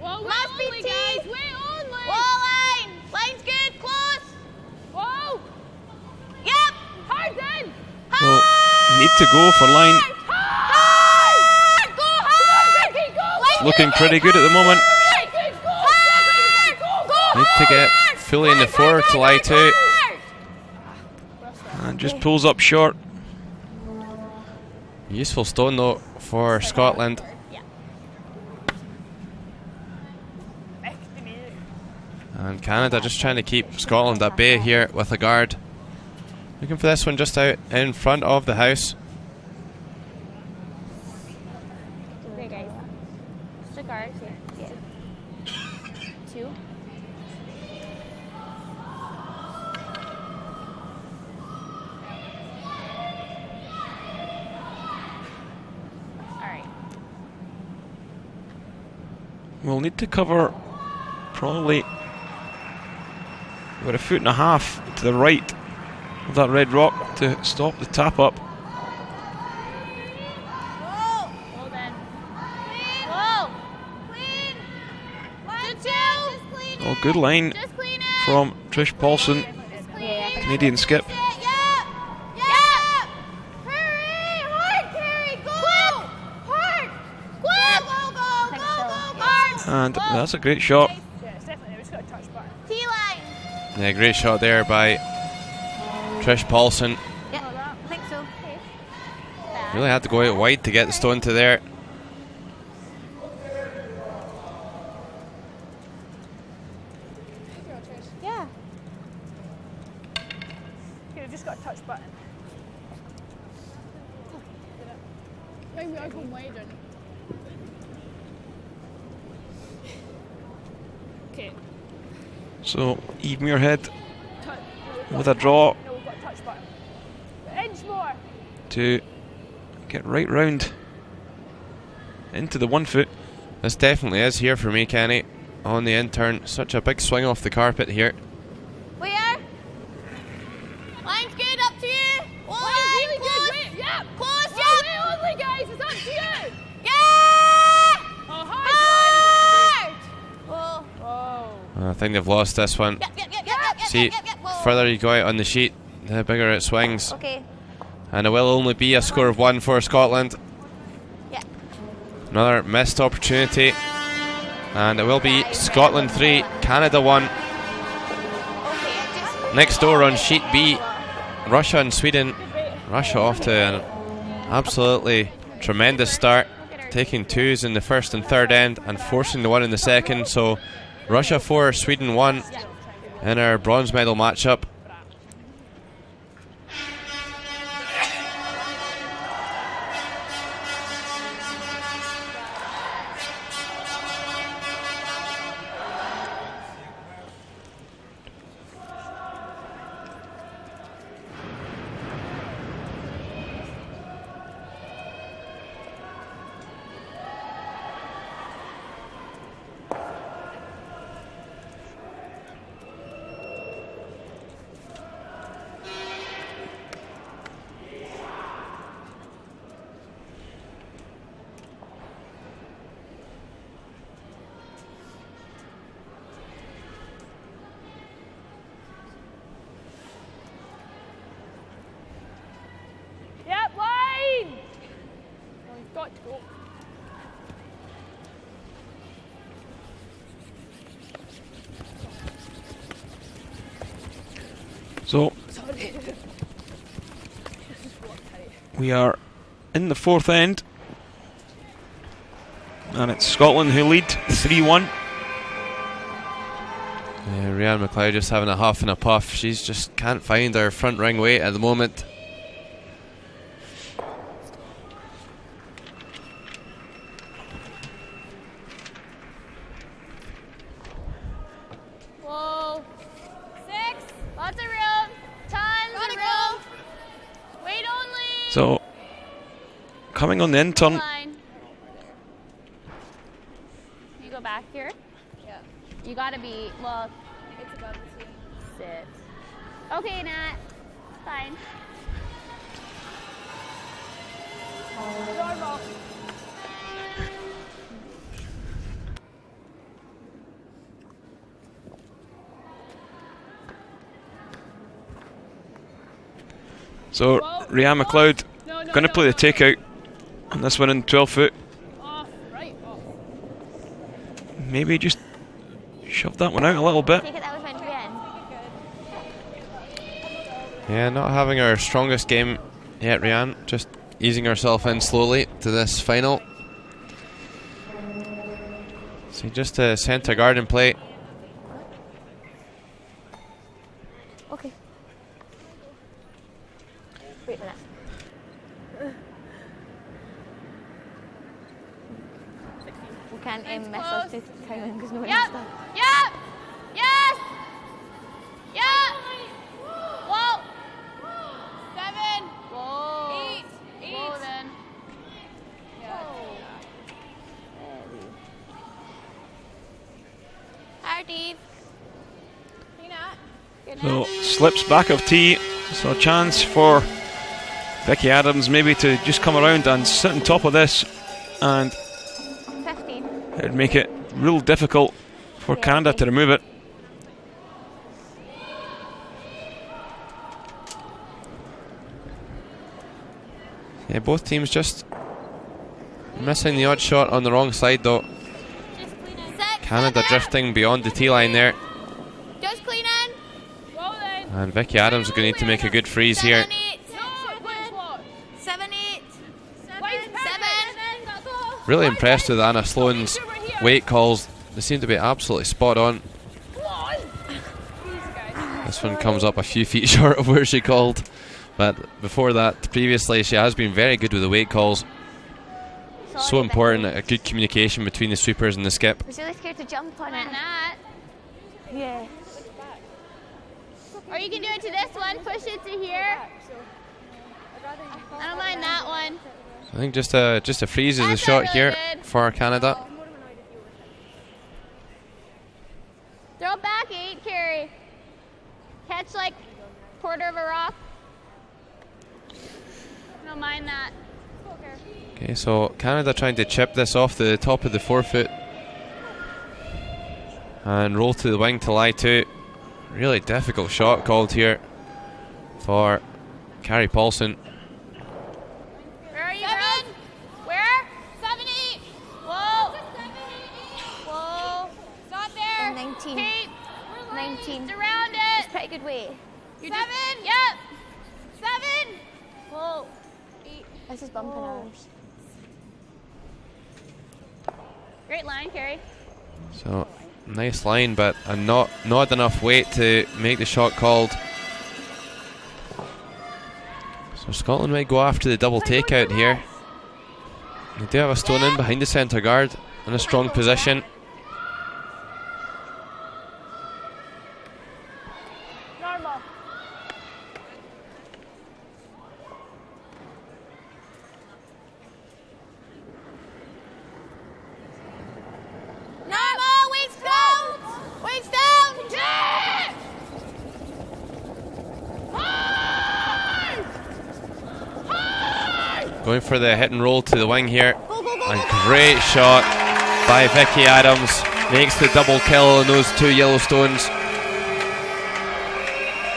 Whoa, Must be only, T. guys. Wait only. Wall line. Line's good. Close. Whoa. Yep. Hard in. Well, need to go for line. Hard. Go hard. Vicky, go. It's looking pretty good at the moment. Need to get fully in the 4 to lie 2. And just pulls up short. Useful stone though for Scotland. And Canada just trying to keep Scotland at bay here with a guard. Looking for this one just out in front of the house. There, guys. Just a guard. Yeah. 2. Alright. We'll need to cover probably about 1.5 feet to the right of that red rock to stop the tap up. Well then. Whoa! Clean! 1, 2! Oh, good line Just clean it! from Trish Paulsen, Canadian skip. Yep! Hurry! Hard, Carrie! Go! Hard! Go! Hard! And that's a great shot. Yeah, it's definitely. We just got a touch button. T-line! Yeah, great shot there by Trish Paulsen. Yep, I think so. Really had to go out wide to get the stone to there. Yeah. Okay, we've just got a touch button. I think we are going wider. Okay. So Eve Muirhead with a draw No, we've got a touch button. Inch more. to get right round into the 1 foot. This definitely is here for me, Kenny. On the in turn, such a big swing off the carpet here. Where? Line's good, up to you. Line, Really close. good. Wait, yep. Close, Oh, yep. wait only, guys. It's up to you. Yeah! Oh, hard. Whoa. Whoa. I think they've lost this one. Yep. See, Whoa. further you go out on the sheet, the bigger it swings. Okay. And it will only be a score of 1 for Scotland. Yeah. Another missed opportunity. And it will be Scotland 3, Canada 1. Okay. Next door on sheet B, Russia and Sweden. Russia off to an absolutely tremendous start, taking 2s in the first and third end and forcing the 1 in the second. So Russia 4, Sweden 1 in our bronze medal matchup. got to go. So we are in the fourth end, and it's Scotland who lead 3-1. Rhiannon McLeod just having a huff and a puff. She's just can't find her front ring weight at the moment. Whoa. 6. Lots of room. Tons of room. Wait only. So coming on the in turn. Line. You go back here. Yeah. You gotta be, well, It's above the sea. sit. Okay, Nat. Fine. Normal. So Rhiannon McLeod No, going to play the takeout on this one in 12 foot. Off, right off. Maybe just shove that one out a little bit. Take it, that was meant to be in. Yeah, not having our strongest game yet, Rhiannon. Just easing herself in slowly to this final. So just a centre guard in play. Okay. Wait a minute. We can't mess us to timing because no one Yep. else does. Yep. Yes. Yep. Whoa. 7. Whoa. 8. 8. Whoa then. Hardy. Hey, Nat. Good So night. slips back of tee. So a chance for Vicky Adams maybe to just come around and sit on top of this, and 15. it would make it real difficult for Canada to remove it. Yeah, both teams just missing the odd shot on the wrong side though. Just clean in. Canada drifting beyond the tee line there. Just clean in. Roll in. And Vicky Adams are going to need to make a good freeze here. 7, 8. No, which one? 7, 8. Wait, 7. That's all. Really impressed with Anna Sloan's Over here. weight calls. They seem to be absolutely spot on. Come on. These guys. This one comes up a few feet short of where she called. But before that, previously, she has been very good with the weight calls. So important, a good communication between the sweepers and the skip. I was really scared to jump on Like it. that. Yeah. Or you can do it to this one. Push it to here. I don't mind that one. I think just a freeze is the That's shot really here good. for Canada. Throw back 8, Carrie. Catch like quarter of a rock. Don't mind that. Okay, so Canada trying to chip this off the top of the 4 foot and roll to the wing to lie to. Really difficult shot called here for Carrie Paulsen. Where are you, girls? Where? 7, 8. Whoa. Whoa. Stop there. And 19. Keep 19. just around it. Pretty good weight. 7. Yep. 7. Whoa. 8. This is bumping ours. Great line, Carrie. So nice line, but not enough weight to make the shot called. So Scotland might go after the double takeout here. They do have a stone in behind the centre guard in a strong position. Normal. Normal. Weights down. Weights down. Yeah. High. High. Going for the hit and roll to the wing here. And great shot by Vicky Adams. Makes the double kill on those 2 Yellowstones.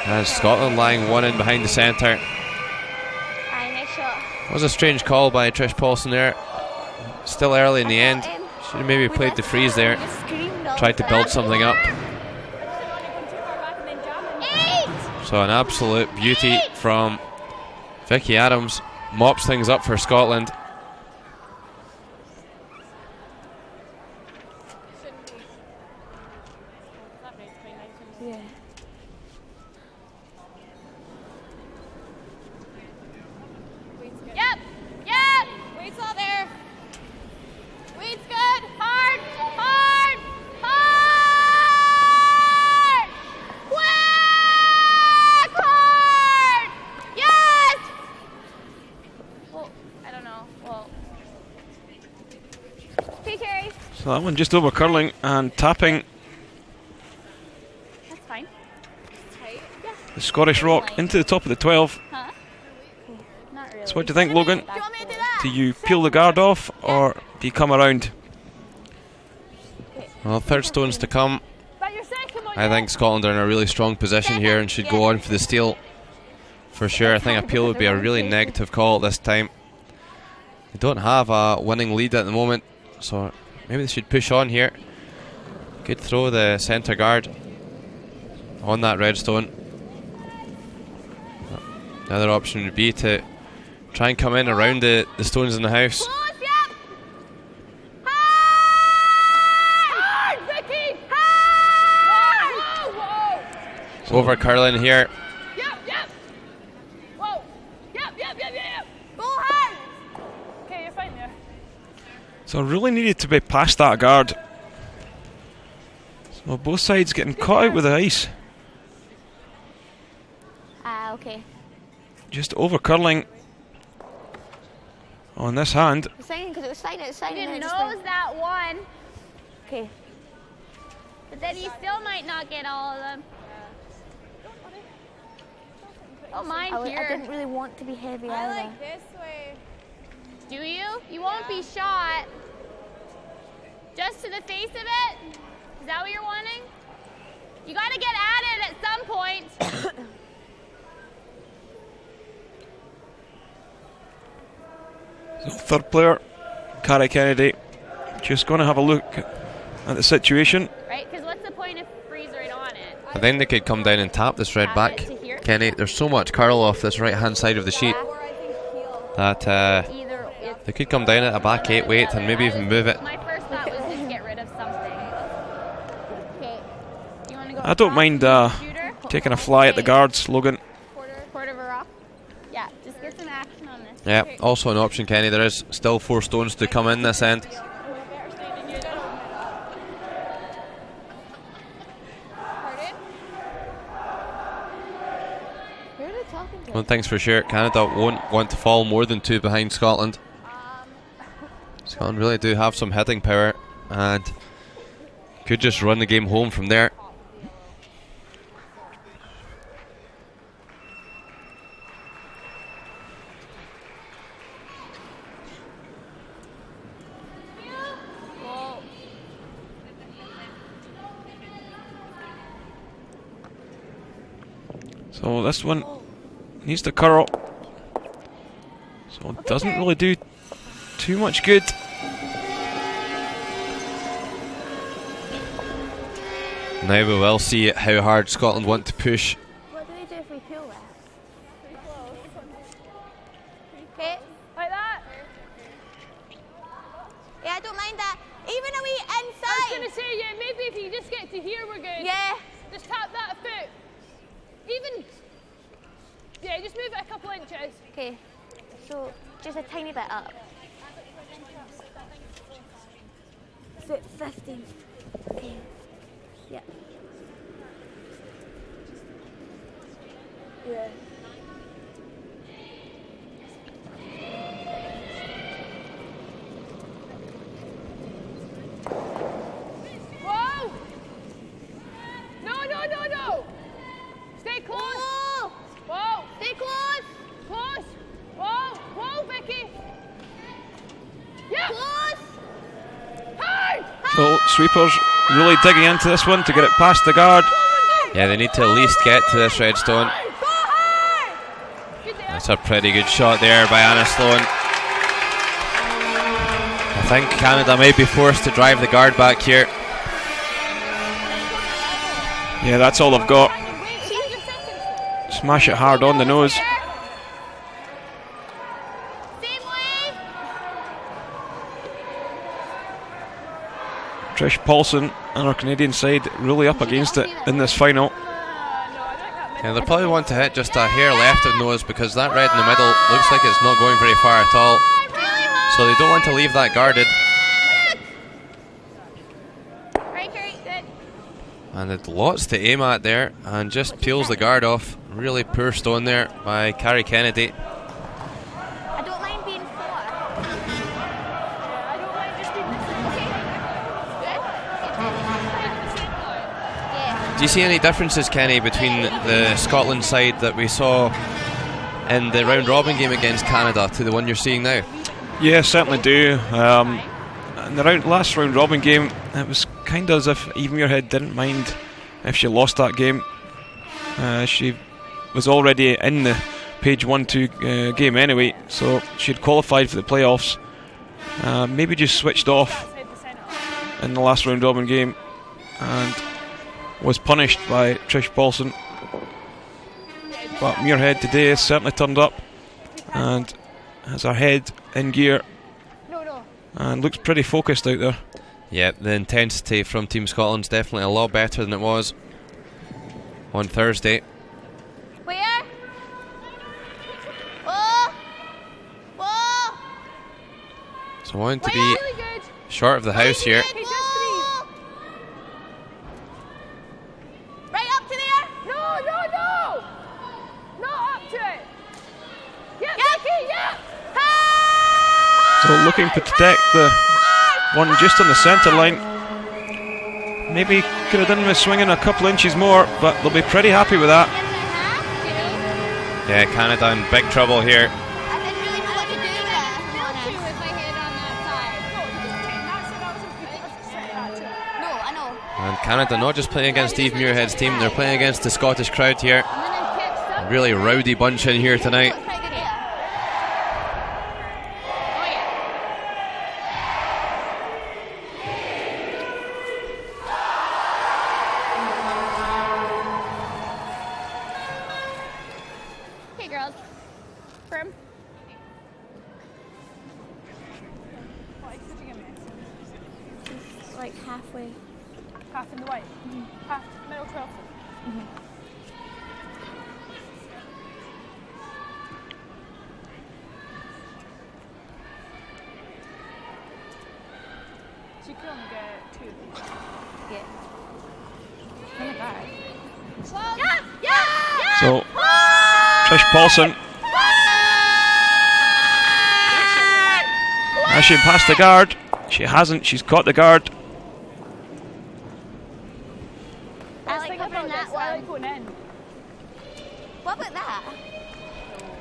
And Scotland lying 1 in behind the centre. Aye, nice shot. Was a strange call by Trish Paulsen there. still early in the end. Should have maybe played the freeze there. Tried to build something up. So an absolute beauty from Vicky Adams. Mops things up for Scotland. Yeah. Yep. Yep. Weight's all there. Weight's good. Hard. Hard. Hard. Whack. Hard. Yes. Well, I don't know. Well. Okay, Carrie. So that one just over curling and tapping That's fine. Tight. Yeah. the Scottish Rock into the top of the 12. Huh? Not really. So what do you think, Logan? Do you want me to do that? Do you peel the guard off or do you come around? Well, third stones to come. But your second one. I think Scotland are in a really strong position here and should go on for the steal for sure. I think a peel would be a really negative call at this time. They don't have a winning lead at the moment, so maybe they should push on here. Good throw, the centre guard on that red stone. The other option would be to try and come in around the stones in the house. Close, yep. Hard, Vicky. Hard. Whoa, whoa. Over curling here. Yep, yep. Whoa. Yep, yep, yep, yep. Go hard. Okay, you're fine there. So really needed to be past that guard. So both sides getting caught out with the ice. Okay. Just over curling on this hand. It's fine because it was fine outside. You and didn't then it just nose that one, Okay. but then you still might not get all of them. Don't mind I here. didn't really want to be heavy either. this way. Do you? You won't be shot. Just to the face of it? Is that what you're wanting? You got to get at it at some point. So third player, Carrie Kennedy, just going to have a look at the situation. Right? Because what's the point of freeze right on it? I think they could come down and tap this red Tap back. it to here. Kenny, there's so much curl off this right hand side of the sheet that Either it's they could come down at a back 8 weight and maybe even move it. My first thought was just get rid of something. Okay. You want to go I don't across mind the shooter? taking a fly at the guards, Logan. Quarter of a rock? Yeah, just get some action on this. Yeah, Okay. also an option, Kenny. There is still 4 stones to come in this end. One thing's for sure, Canada won't want to fall more than 2 behind Scotland. Scotland really do have some hitting power and could just run the game home from there. So this one needs to curl. So it doesn't really do too much good. Now we will see how hard Scotland want to push. What do we do if we peel that? Okay, like that. Yeah, I don't mind that. Even a wee I was inside. going to say, yeah, maybe if you just get to here, we're good. Yeah. Just tap that foot. Even, yeah, just move it a couple inches. Okay. So just a tiny bit up. So 15. Okay. Yeah. Yeah. Whoa! No. Stay close. Whoa! Whoa. Stay close! Close. Whoa, Vicky. Yeah. Close! Hard. So sweepers really digging into this one to get it past the guard. Yeah, they need to at least get to this red stone. Go hard. Good there. That's a pretty good shot there by Anna Sloan. A think Canada may be forced to drive the guard back here. Yeah, that's all I've got. Smash it hard on the nose. Trish Paulsen and our Canadian side really up against it in this final. Yeah, they probably want to hit just a hair left of nose because that red in the middle looks like it's not going very far at all. So they don't want to leave that guarded. And it's lots to aim at there and just peels the guard off. Really poor stone there by Carrie Kennedy. I don't mind being 4. I don't like just being Do you see any differences, Kenny, between the Scotland side that we saw in the round robin game against Canada to the one you're seeing now? Yeah, certainly do. In the last round robin game, it was kind of as if Eve Muirhead didn't mind if she lost that game. She was already in the page 1-2 game anyway, so she had qualified for the playoffs. Maybe just switched off in the last round robin game and was punished by Trish Paulsen. But Muirhead today has certainly turned up and has her head in gear and looks pretty focused out there. Yeah, the intensity from Team Scotland's definitely a lot better than it was on Thursday. Where? Whoa! Whoa! So wanting to be short of the house here. Right up to there? No! Not up to it! Yeah, Vicky, yeah! So looking to protect the one just on the centre line. Maybe could have done with swinging a couple inches more, but they'll be pretty happy with that. Yeah, Canada in big trouble here. I didn't really know what to do with my head on that side. No, I know. And Canada not just playing against Eve Muirhead's team, they're playing against the Scottish crowd here. A really rowdy bunch in here tonight. Like halfway. Half in the white. Half middle 12. So you can only get 2. Yeah. On the guard. So Trish Paulsen has she passed the guard? She hasn't, she's caught the guard. I like covering that I one. like going in. What about that?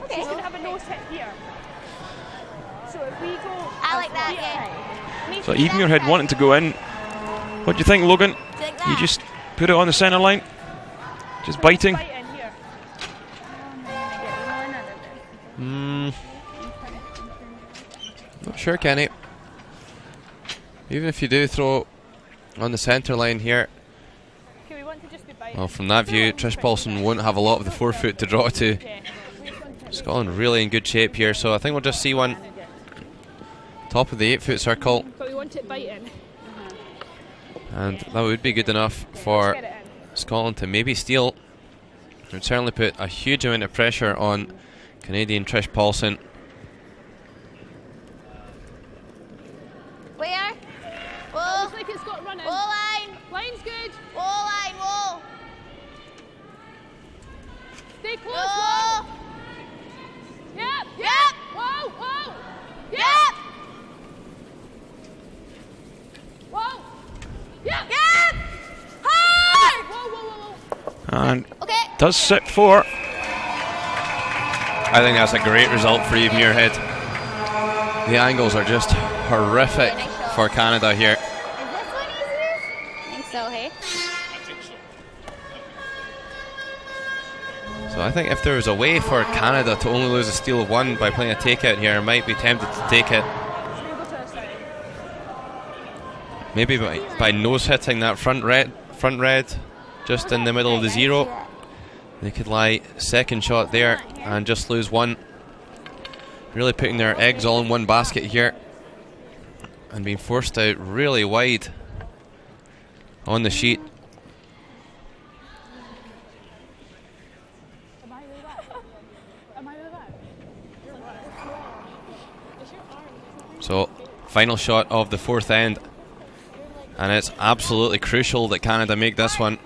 Okay. She's going to have a nose hit here. So if we go... I like that, yeah. So Eve Muirhead wanting to go in. What do you think, Logan? Do you like that? You just put it on the centre line? Just biting? Bite in here. Not sure, Kenny. Even if you do throw on the centre line here, Okay, we want to just be biting. well, from that view, Trish Paulsen won't have a lot of the forefoot to draw to. Yeah. We just want to... Scotland really in good shape here, so I think we'll just see one top of the 8-foot circle, But we want it biting. and that would be good enough for Get it in. Scotland to maybe steal. It would certainly put a huge amount of pressure on Canadian Trish Paulsen. Where? Oh, looks like it's got running. Wall line. Line's good. Wall line. Wall. Stay close. Wall. Yep. Yep. Whoa. Whoa. Yep. Whoa. Yep. Yep. Hard. Whoa, whoa, whoa, whoa. And Okay. does sit 4. I think that's a great result for Eve Muirhead. The angles are just horrific for Canada here. Is this one easier? I think so, hey? So I think if there was a way for Canada to only lose a steal of 1 by playing a takeout here, I might be tempted to take it. So you go to the side. Maybe by nose hitting that front red, just in the middle of the zero. They could lie second shot there and just lose one. Really putting their eggs all in one basket here. And being forced out really wide on the sheet. So, final shot of the fourth end. And it's absolutely crucial that Canada make this one.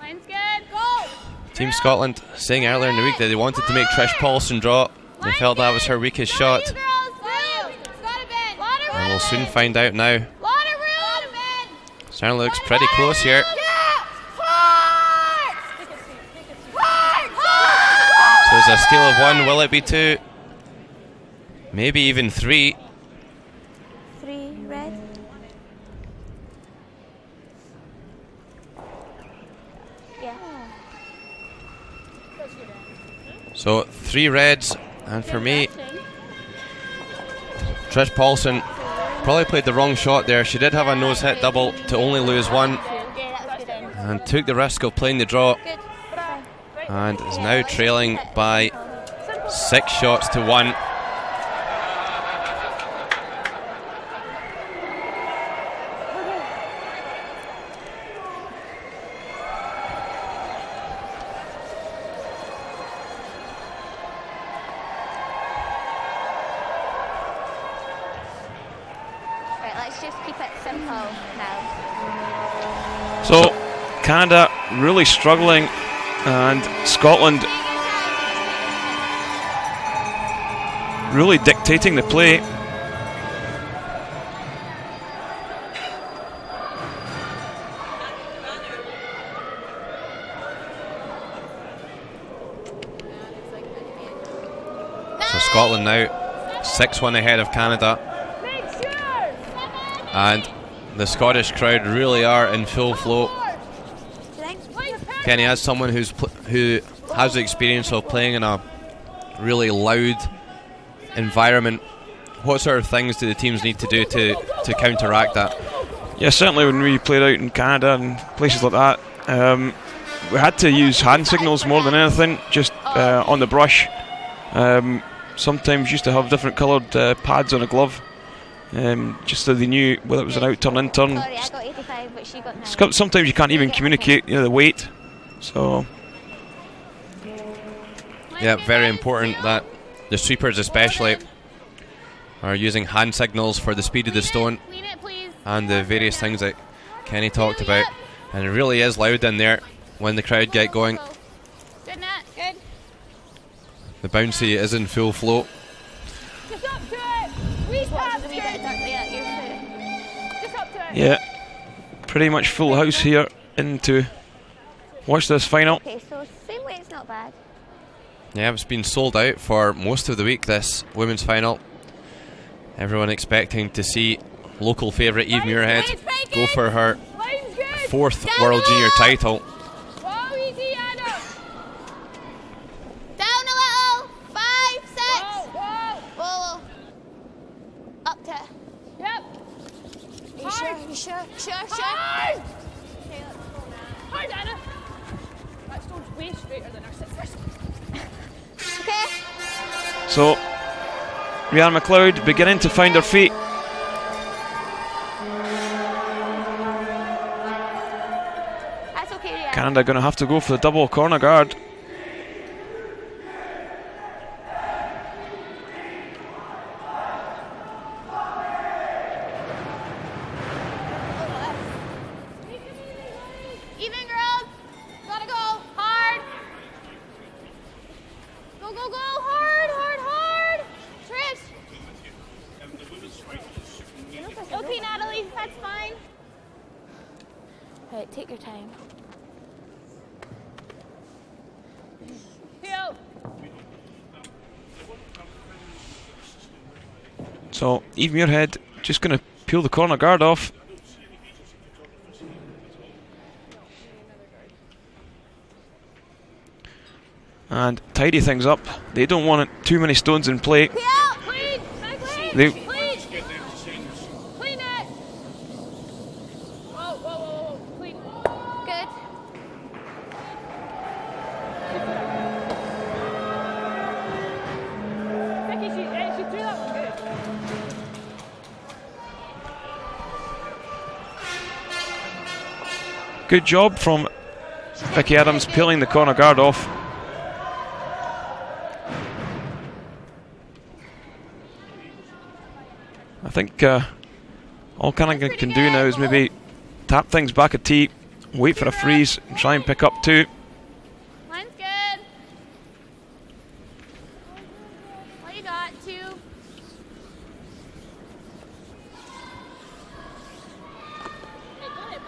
Team Scotland saying earlier in the week that they wanted to make Trish Paulsen draw. They felt that was her weakest shot. And we'll soon find out now. Certainly looks pretty close here. So it's a steal of one. Will it be two? Maybe even three. 3 red. Yeah. So 3 reds, and for me, Trish Paulsen probably played the wrong shot there. She did have a nose hit double to only lose one, and took the risk of playing the draw, and is now trailing by 6 shots to 1. So Canada really struggling, and Scotland really dictating the play. So Scotland now 6-1 ahead of Canada, and the Scottish crowd really are in full flow. Kenny, as someone who has the experience of playing in a really loud environment, what sort of things do the teams need to do to counteract that? Yeah, certainly when we played out in Canada and places like that, we had to use hand signals more than anything, just on the brush. Sometimes used to have different coloured pads on a glove, just so they knew whether it was an out turn, in turn. Sorry, I got 85, but she got 9. Sometimes you can't even communicate, the weight. So yeah, very important that the sweepers especially are using hand signals for the speed of the stone and the various things that Kenny talked about. And it really is loud in there when the crowd get going. The bouncy is in full flow. yeah, pretty much full house here in to watch this final. Okay, so same way, it's not bad. Yeah, it's been sold out for most of the week, this women's final. Everyone expecting to see local favourite Eve Muirhead go for her 4th World Junior title. Down a little. 5, 6. Whoa. Up to. Yep. You sure? Sure. Hard! Okay, let's go now. Hard, Anna. That stone's way straighter than our sisters. Okay. So Rhiannon McLeod beginning to find her feet. That's okay, Rhiannon. Canada going to have to go for the double corner guard. Even, girls. Gotta go. Hard. Go. Hard. Trish. Okay, Natalie. That's fine. Right, take your time. Heel. So Eve Muirhead just going to peel the corner guard off. And tidy things up. They don't want too many stones in play. Clean. They Clean it. Good job from Vicky Adams peeling the corner guard off. I think all Canagan can do now is maybe tap things back at tee, wait for a freeze, and try and pick up 2. Line's good. What you got? 2.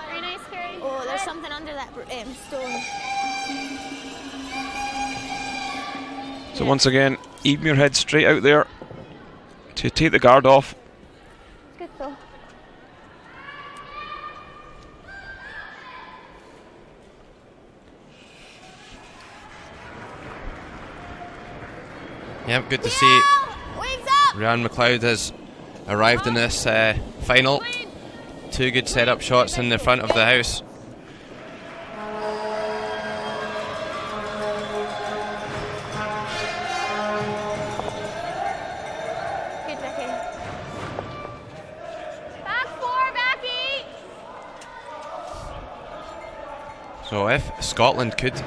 Very nice, Carrie. Oh, there's something under that stone. So once again, Eve Muirhead straight out there to take the guard off. Good though. Yep, good to see Wings up. Rhiannon McLeod has arrived in this final. 2 good setup shots in the front of the house. Good, Becky. Back 4, back 8. So if Scotland could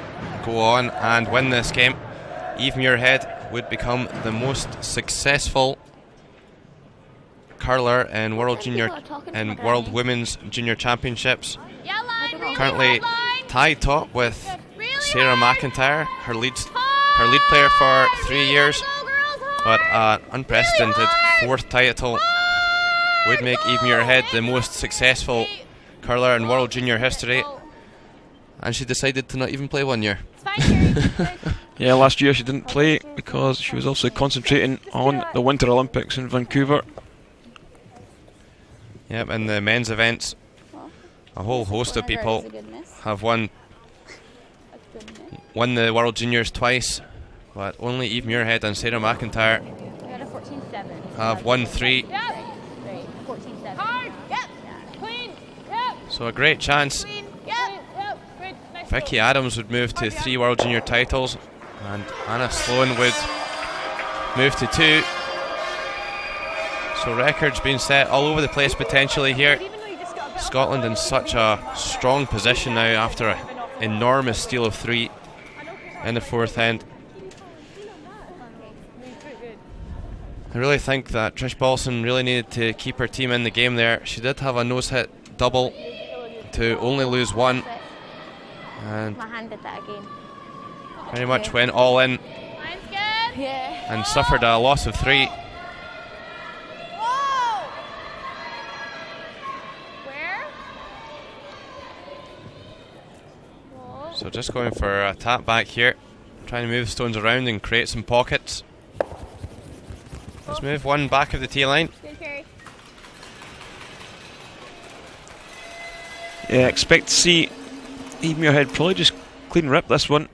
go on and win this game, Eve Muirhead would become the most successful curler in World Junior and World Women's Junior Championships. Yeah, line. Currently line. tied top with Really Sarah hard. McIntyre, her lead player for 3 years, Go, girls, but hard. an unprecedented 4th title would make Eve Muirhead the most successful curler in World Junior history, and she decided to not even play 1 year. It's fine, Carrie. Yeah, last year she didn't play because she was also concentrating on the Winter Olympics in Vancouver. Yep, in the men's events, a whole host of people have won the World Juniors twice, but only Eve Muirhead and Sarah McIntyre We got a 14-7. have won 3. Yep. Great. 14-7. Hard. Yep. Clean. Yep. So a great chance. Clean. Yep. Yep. Good. Nice Vicky Adams would move to 3 World Junior titles, and Anna Sloan would move to 2. So records being set all over the place potentially here. Scotland in such a strong position now after an enormous steal of 3 in the 4th end. I really think that Trish Paulsen really needed to keep her team in the game there. She did have a nose hit double to only lose 1, and My hand did that again. very much went all in Line's good. Yeah. and suffered a loss of 3. Whoa. Where? Whoa. So just going for a tap back here, trying to move stones around and create some pockets. Let's move 1 back of the tee line. Good, Carrie. Yeah, expect to see Eve Muirhead probably just clean rip this one,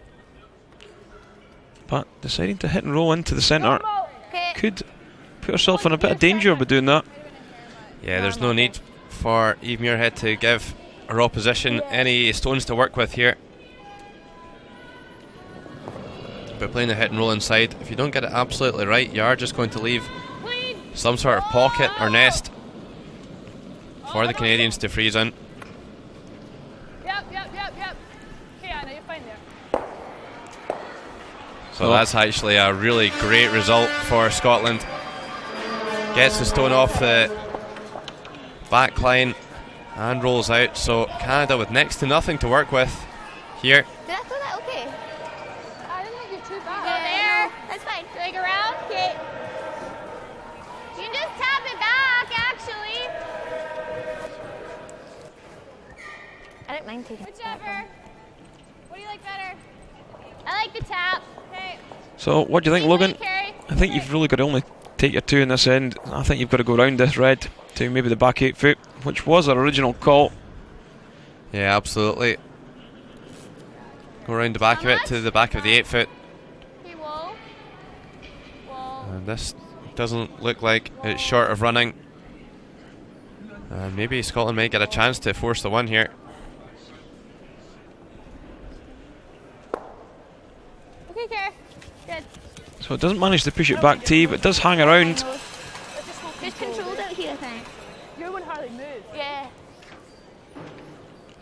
but deciding to hit and roll into the centre Okay. could put herself in a bit of danger by doing that. Yeah, there's no need for Eve Muirhead to give her opposition any stones to work with here. But playing the hit and roll inside, if you don't get it absolutely right, you are just going to leave Clean. some sort of pocket or nest for the Canadians to freeze in. Yep. Okay, Anna, you're fine there. So that's actually a really great result for Scotland. Gets the stone off the back line and rolls out. So Canada with next to nothing to work with here. Did I throw that okay? I didn't think you're too Go bad. there. That's fine. Drag around. Okay. You can just tap it back, actually. I don't mind taking Whichever. What do you like better? I like the tap. Okay. So what do you think, Logan? Carrie. I think you've really got to only take your 2 in this end. I think you've got to go round this red to maybe the back 8 foot, which was our original call. Yeah, absolutely. Go around the back of it to the back of the 8 foot. Okay, whoa. Whoa. And this doesn't look like it's short of running. Maybe Scotland may get a chance to force the 1 here. Okay, Carrie. Good. So it doesn't manage to push it back tee, but does hang around. Just controlled out here, I think. Your one hardly moved. Yeah.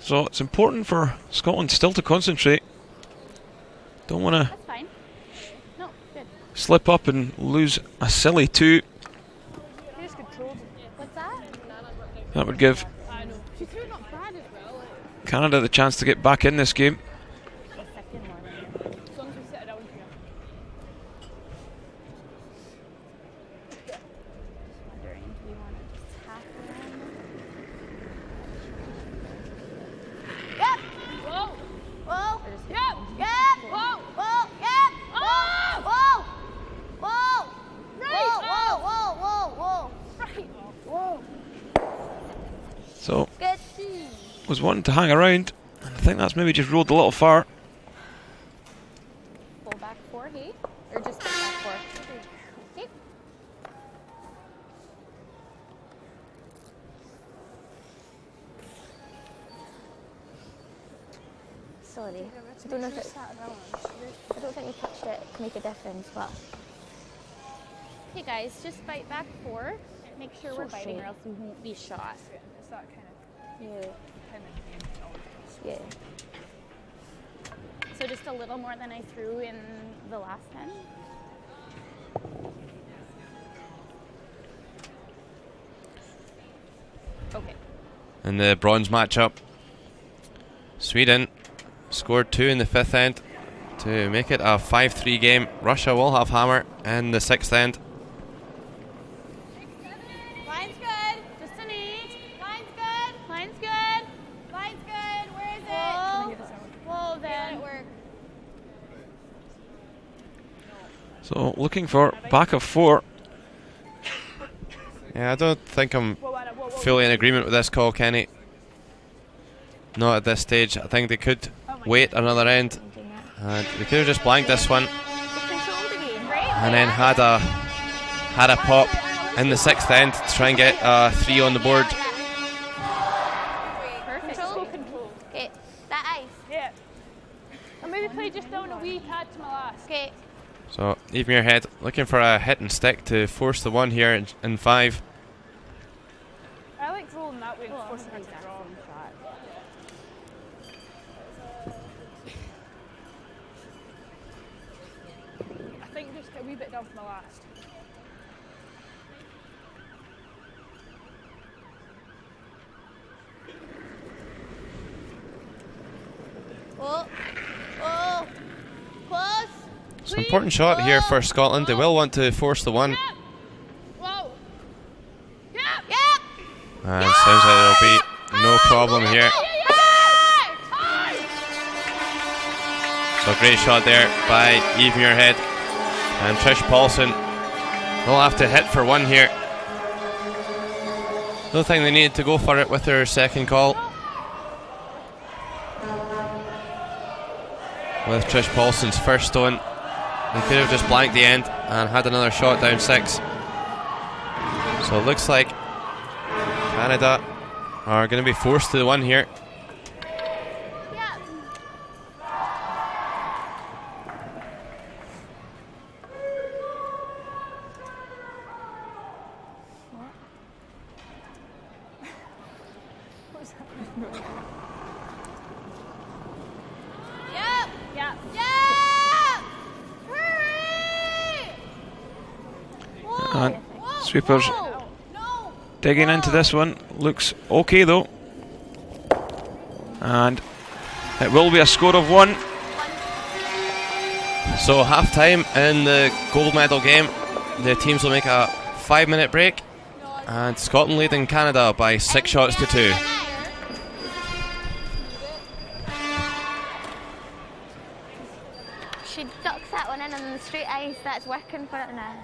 So it's important for Scotland still to concentrate. Don't want to That's fine. No, good. slip up and lose a silly 2. You just controlled. What's that? That would give I know. She threw it not bad as well. Canada the chance to get back in this game. As long as we sit around here. Wondering, do we want to just tackle him? Yep. Whoa. Whoa! Yep. Yep! Whoa. Whoa! Yep! Oh. Whoa! Whoa! Right. Whoa! Whoa! Whoa! Right. Whoa! So Good. was wanting to hang around, and I think that's maybe just rolled a little far. Full back 4, hey? Or just back 4? Okay. Sorry. I don't know if it's, I don't think we touched it to make a difference, but. Okay, guys, just bite back 4. Make sure we're biting, or else we won't be shot. It's that kind Yeah. of game. Yeah. So just a little more than I threw in the last 10. Okay. In the bronze matchup, Sweden scored 2 in the 5th end to make it a 5-3 game. Russia will have hammer in the 6th end. Line's good. Just an 8. Line's good. Line's good. Line's good. Where is it? Whoa, then. It work. So looking for back of 4. Yeah, I don't think I'm fully in agreement with this call, Kenny. Not at this stage. I think they could wait another end. And they could have just blanked this one and then had a pop in the 6th end to try and get 3 on the board. Perfect. Control. Okay. That ice. Yeah. And maybe play just down a wee tad to my last. Okay. So even your head looking for a hit and stick to force the 1 here in 5. I like rolling that way and forcing her to draw. I think just a wee bit down for my last. Oh. Oh. Close. It's an important shot here for Scotland. They will want to force the 1. Whoa. Yep. Yep. And it sounds like there'll be no problem here. So great shot there by Eve Muirhead. And Trish Paulsen will have to hit for 1 here. Don't think they needed to go for it with their second call. With Trish Paulsen's first stone, they could have just blanked the end and had another shot down 6. So it looks like Canada are going to be forced to the 1 here. Yep. Yep. Yep. Hurry. Whoa. And sweepers No. digging into this one. Looks okay though. And it will be a score of 1. So half time in the gold medal game. The teams will make a 5-minute break. And Scotland leading Canada by 6 shots to 2. She ducks that one in on the straight ice. That's working for it now.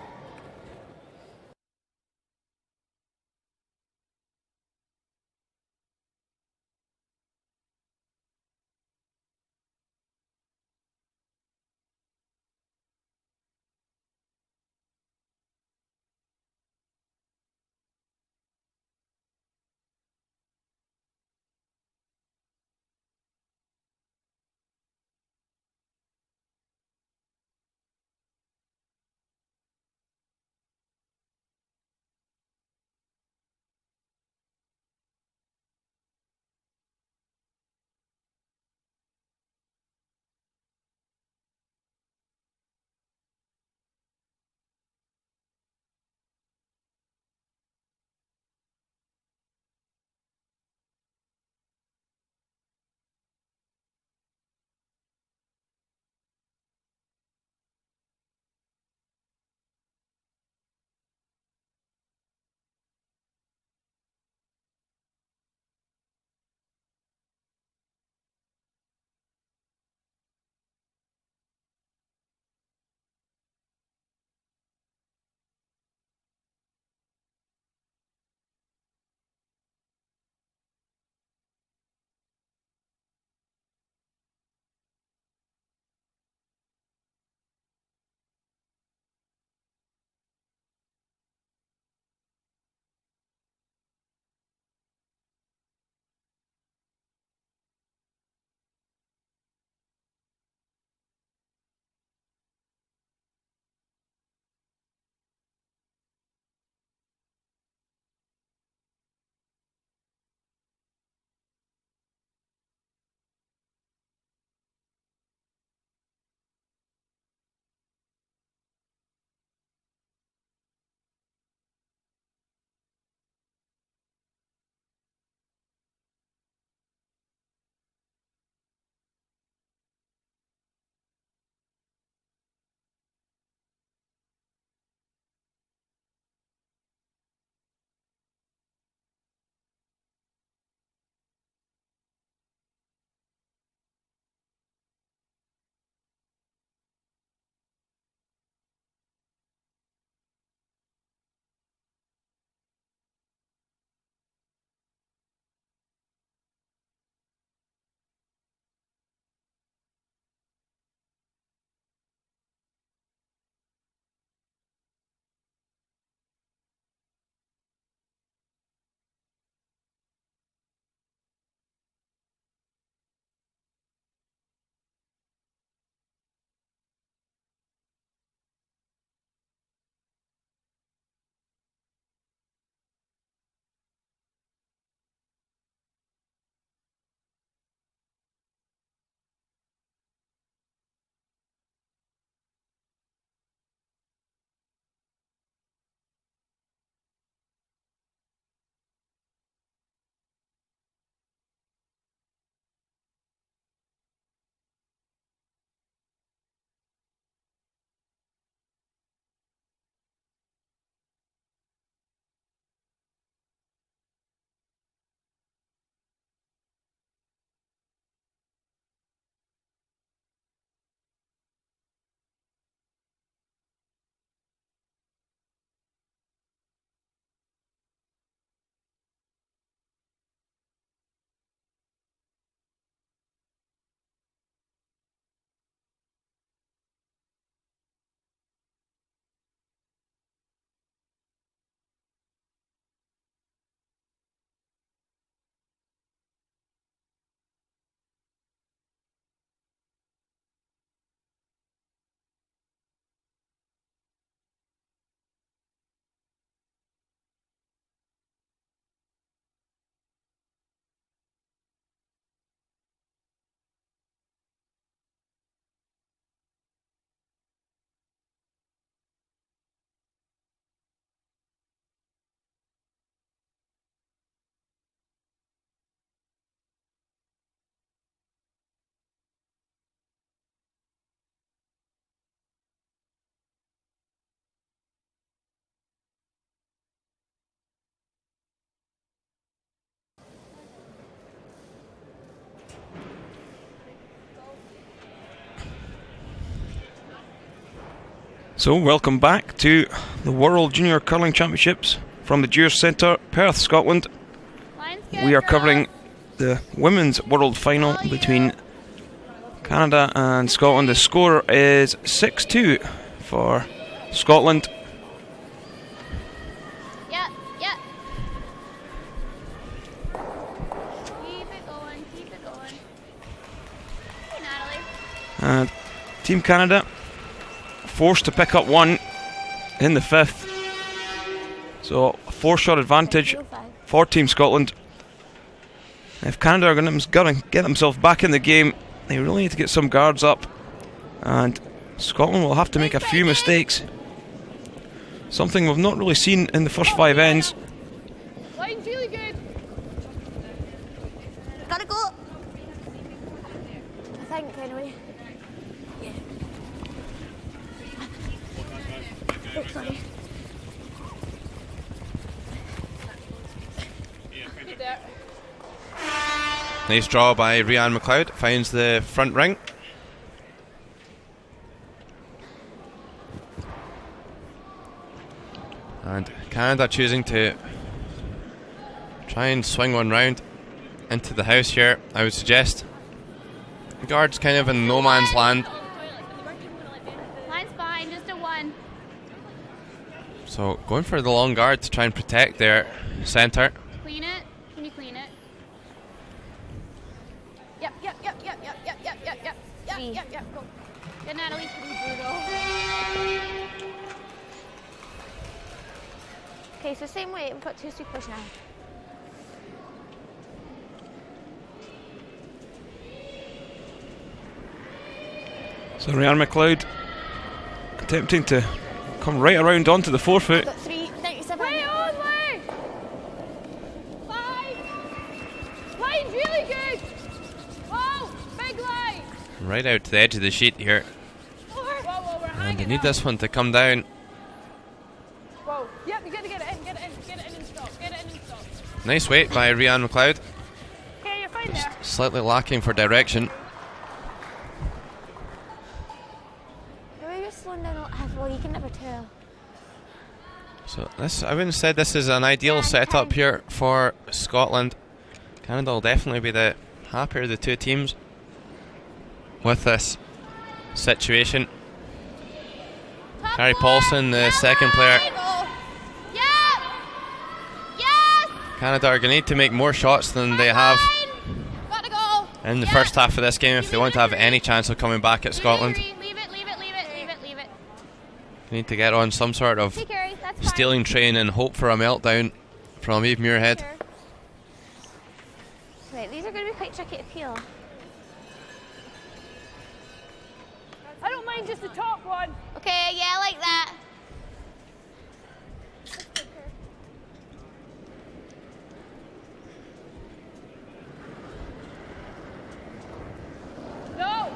So, welcome back to the World Junior Curling Championships from the Dewar Centre, Perth, Scotland. We are covering the Women's World Final between Canada and Scotland. The score is 6-2 for Scotland. Yep. Keep it going. Hey, Natalie. And Team Canada forced to pick up one in the 5th. So a 4-shot advantage for Team Scotland. If Canada are going to get themselves back in the game, they really need to get some guards up. And Scotland will have to make a few mistakes. Something we've not really seen in the first 5 ends. Line's really good. Gotta go. I think, anyway. Oh, sorry. Good there. Nice draw by Rhiannon McLeod. Finds the front ring. And Canada choosing to try and swing one round into the house here. I would suggest the guard's kind of in no man's land. Line's fine, just a 1. So going for the long guard to try and protect their centre. Clean it. Can you clean it? Yep. Go. Good, Natalie. Okay, so same way, we've got 2 sweepers now. So Rhiannon McLeod attempting to come right around onto the forefoot. Got 397. Way on, Lee! 5. Line's really good. Oh, big line. Right out to the edge of the sheet here. Whoa, we're And hanging they need up. this one to come down. Whoa. Yep, you gotta get it in and stop. Nice weight by Rhiannon McLeod. Okay, you're fine Just there. slightly lacking for direction. The way you're slowing down, well, you can never tell. So this, I wouldn't say this is an ideal setup here for Scotland. Canada will definitely be the happier of the 2 teams with this situation. Harry Paulsen, the second player. Canada are going to need to make more shots than they have Gotta go. in the first half of this game if they want to have any chance of coming back at Scotland. Leave it. They need to get on some sort of Hey, Carrie, that's fine. stealing train and hope for a meltdown from Eve Muirhead. Sure. Right, these are going to be quite tricky to peel. I don't mind just the top one. Okay, yeah, I like that. No.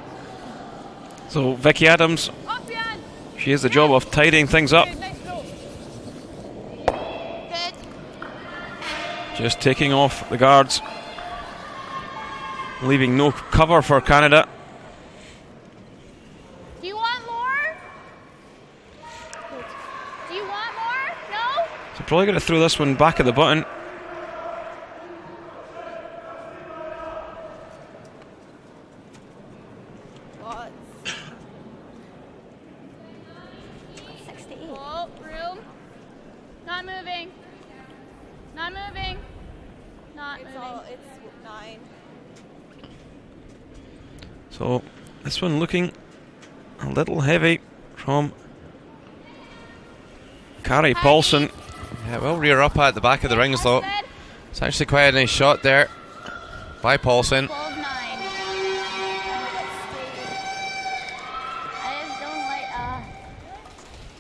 So Vicky Adams, Up, Jan. she has the job of tidying things up. Good, nice throw. Good. Just taking off the guards, leaving no cover for Canada. Do you want more? Do you want more? No? So probably going to throw this one back at the button. Lots. 68. Oh, room. Not moving. Not moving. Not moving. It's 9. So this one looking a little heavy from Carrie Paulsen. Yeah, well, rear up at the back of the rings though. It's actually quite a nice shot there by Paulsen. 12-9. I just don't like,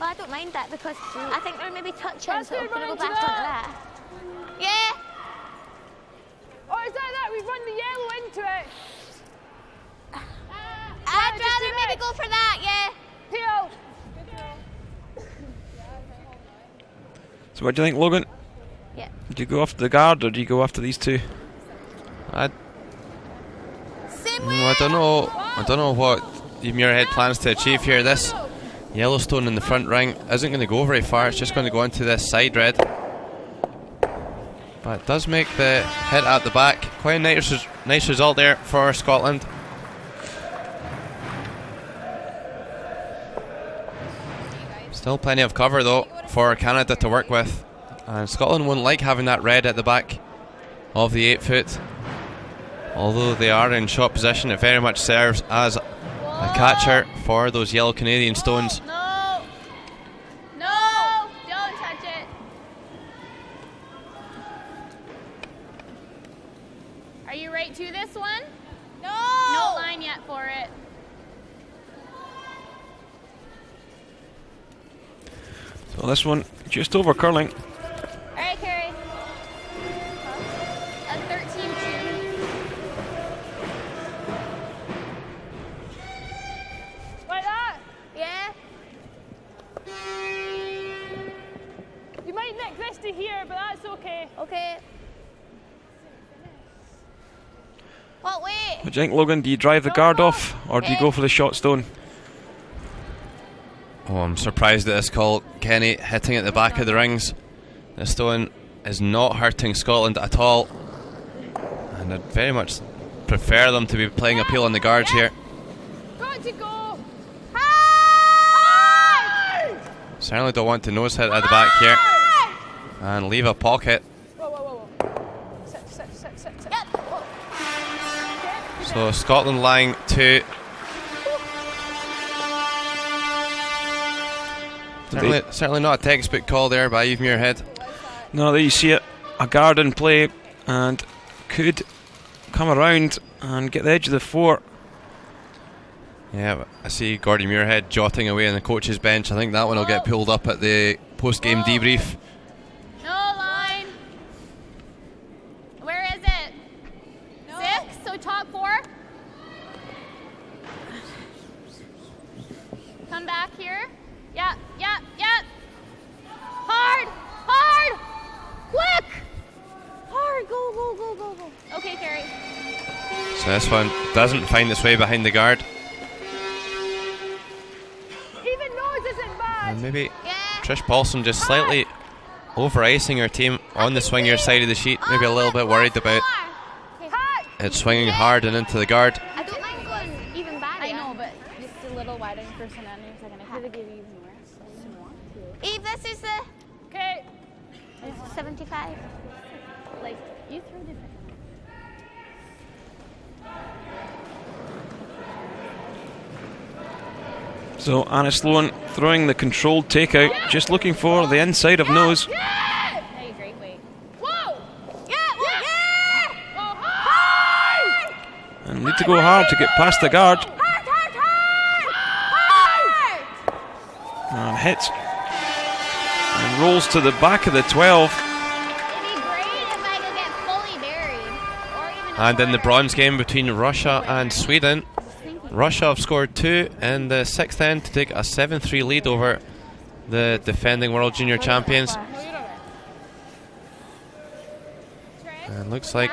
Well, I don't mind that because I think they're maybe touching, That's so I'm good, going to go run back into onto that. that. yeah. Oh, is that? We've run the yellow into it. I'd just do rather that. maybe go for that, yeah. Peel. So what do you think, Logan? Yeah. Do you go after the guard or do you go after these 2? I Same way. don't know. I don't know what Eve Muirhead plans to achieve here. This Yellowstone in the front ring isn't going to go very far. It's just going to go into this side red. But it does make the hit at the back. Quite a nice result there for Scotland. Still plenty of cover though for Canada to work with. And Scotland won't like having that red at the back of the 8 foot. Although they are in shot position, it very much serves as a catcher for those yellow Canadian stones. No! No! Don't touch it! Are you right to this one? No! No line yet for it. So this one just over curling. All right, Carrie. A 13-2. Like that. Yeah? You might nick this to here, but that's okay. Okay. What way? What do you think, Logan? Do you drive the guard off, or do you go for the shot stone? Oh, I'm surprised at this call. Kenny hitting at the back of the rings. The stone is not hurting Scotland at all. And I'd very much prefer them to be playing appeal on the guards here. Got to go. Hard! Certainly don't want to nose hit at the back here. And leave a pocket. Whoa, whoa, whoa, whoa. Sit. Yep. So Scotland lying 2. Certainly not a textbook call there by Eve Muirhead. No, there you see it. A guard in play and could come around and get the edge of the 4. Yeah, but I see Gordie Muirhead jotting away on the coach's bench. I think that one will get pulled up at the post-game debrief. No line. Where is it? No. 6, so top 4. Come back here. Yep. Hard. Quick. Hard. Go. Okay, Carrie. So this one doesn't find its way behind the guard. Even nose isn't bad. And maybe Yeah. Trish Paulsen just slightly over-icing her team on the swinger side of the sheet. Maybe a little bit worried about it swinging hard and into the guard. I don't mind going even back. I know, but just a little wider for a second. I could have given you even more. So I didn't want to. Eve, this is the Okay. 75. Like, you threw the So Anna Sloan throwing the controlled takeout, just looking for the inside of nose. Hey, great weight. Whoa. Yeah. Oh, hard. And need to go hard to get past the guard. Hard. And hits. And rolls to the back of the 12. It'd be great if I could get fully buried. Or even And in the bronze game between Russia and Sweden, Russia have scored 2 in the 6th end to take a 7-3 lead over the defending world junior champions. And looks like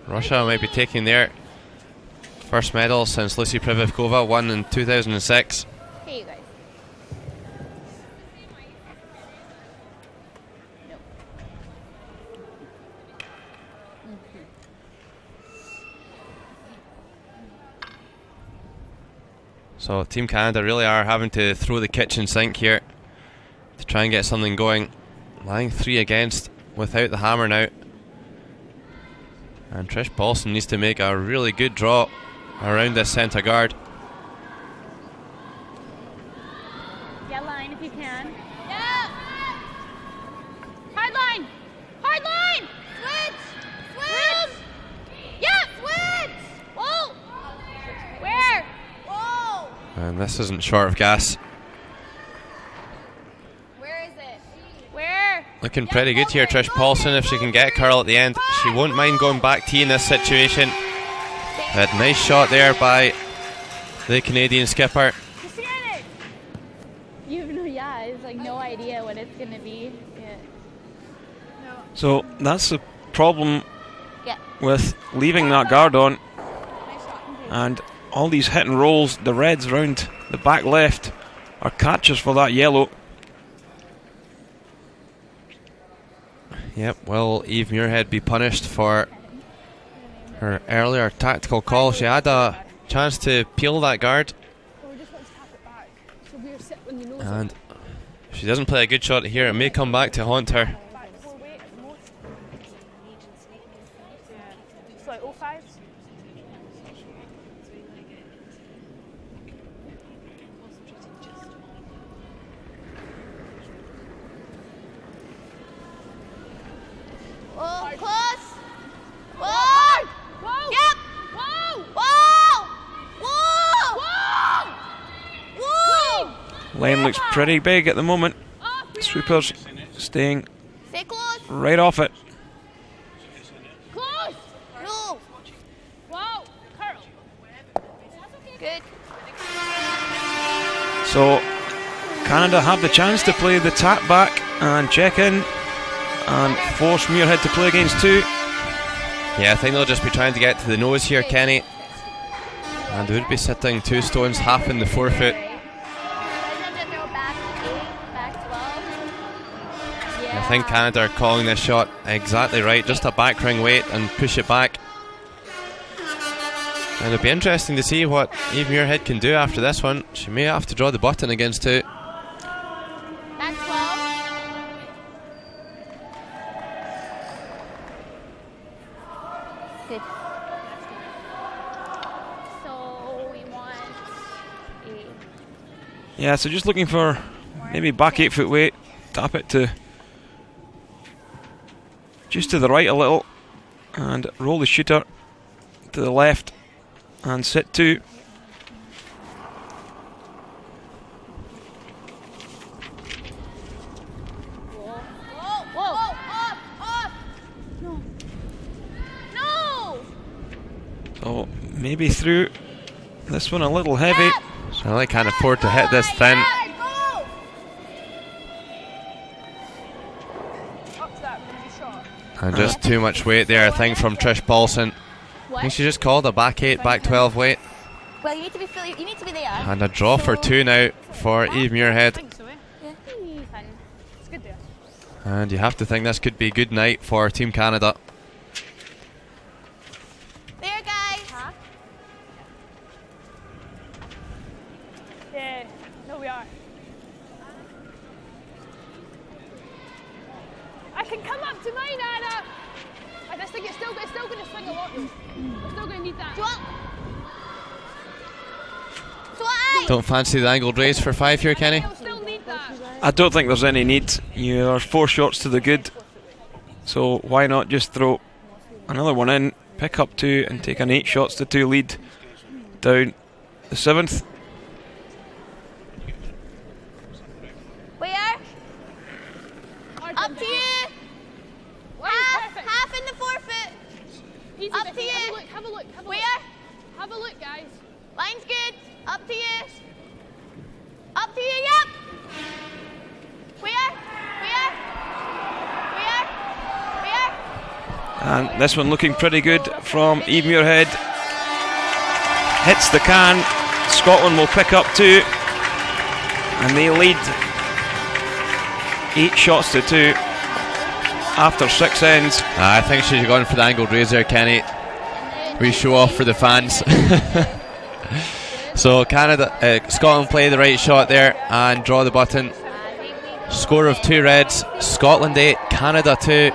Russia might be taking their first medal since Lucy Privivkova won in 2006. Hey, you guys. So Team Canada really are having to throw the kitchen sink here to try and get something going. Lying 3 against without the hammer now. And Trish Paulsen needs to make a really good draw around this centre guard. Yeah, line if you can. Yeah. Hard line. Switch. Yeah, switch. Whoa. Where? Whoa. And this isn't short of gas. Where is it? Where? Looking pretty good here, Trish Paulsen. If she can get a curl at the end, she won't mind going back T in this situation. But nice shot there by the Canadian skipper. You have it's like no idea what it's going to be. Yeah. So that's the problem Yeah. with leaving that guard on. And all these hit and rolls, the reds round the back left, are catchers for that yellow. Yep, will Eve Muirhead be punished for her earlier tactical call? She had a chance to peel that guard, and if she doesn't play a good shot here, it may come back to haunt her. Oh, close. Whoa. Whoa. Yep. Whoa. Whoa. Whoa. Lane looks pretty big at the moment. Sweepers staying Stay close. right off it. Close. No. Whoa. Curl. Good. So Canada have the chance to play the tap back and check in and force Muirhead to play against 2. Yeah, I think they'll just be trying to get to the nose here, Kenny. And they would be sitting 2 stones, half in the forefoot. I think Canada are calling this shot exactly right. Just a back ring weight and push it back. And it'll be interesting to see what Eve Muirhead can do after this one. She may have to draw the button against 2. Back 12. Good. So we want a... Yeah, so just looking for maybe back 8 foot weight, tap it to just to the right a little, and roll the shooter to the left and sit 2. So maybe through this one a little heavy. So they can't afford to hit this thin. And just too much weight there, I think, from Trish Paulsen. I think she just called a back 8, back 12 weight. Well, you need to be fully, you need to be there. And a draw for 2 now for Eve Muirhead. It's good there. And you have to think this could be a good night for Team Canada. There, guys. Yeah. No, we are. I can come up to mine, Anna. I just think it's still going to swing a lot. We're still going to need that. Don't fancy the angled raise for 5 here, Kenny? We'll still need that. I don't think there's any need. You are 4 shots to the good, so why not just throw another one in, pick up 2 and take an 8 shots to 2 lead down the 7th. Where? Up to you. Half in the forefoot. Easy, Up Vicky. to you. Have a look. Where? Have a look, guys. Line's good. Up to you. Up to you, yep. Where? And this one looking pretty good from Eve Muirhead. Hits the can. Scotland will pick up 2. And they lead 8 shots to 2 after 6 ends. I think she's going for the angled raise there, Kenny. We show off for the fans. So Scotland play the right shot there and draw the button. Score of 2 reds. Scotland 8, Canada 2.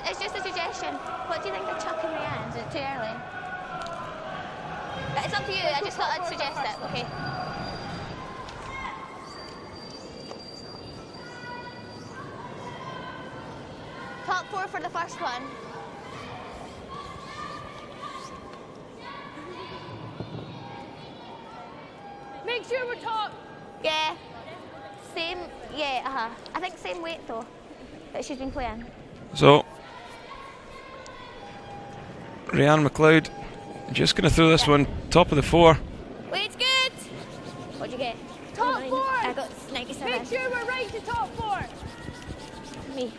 It's just a suggestion. What do you think of chucking the ends? Is it too early? It's up to you. I just thought I'd suggest it. Okay. Top 4 for the first one. Make sure we're top. Yeah. Same. Yeah. I think same weight though that she's been playing. So Rhiannon McLeod just going to throw this one top of the 4. Weight's good. What'd you get? Top 4. I got 97. Make sure we're right to top 4. Me.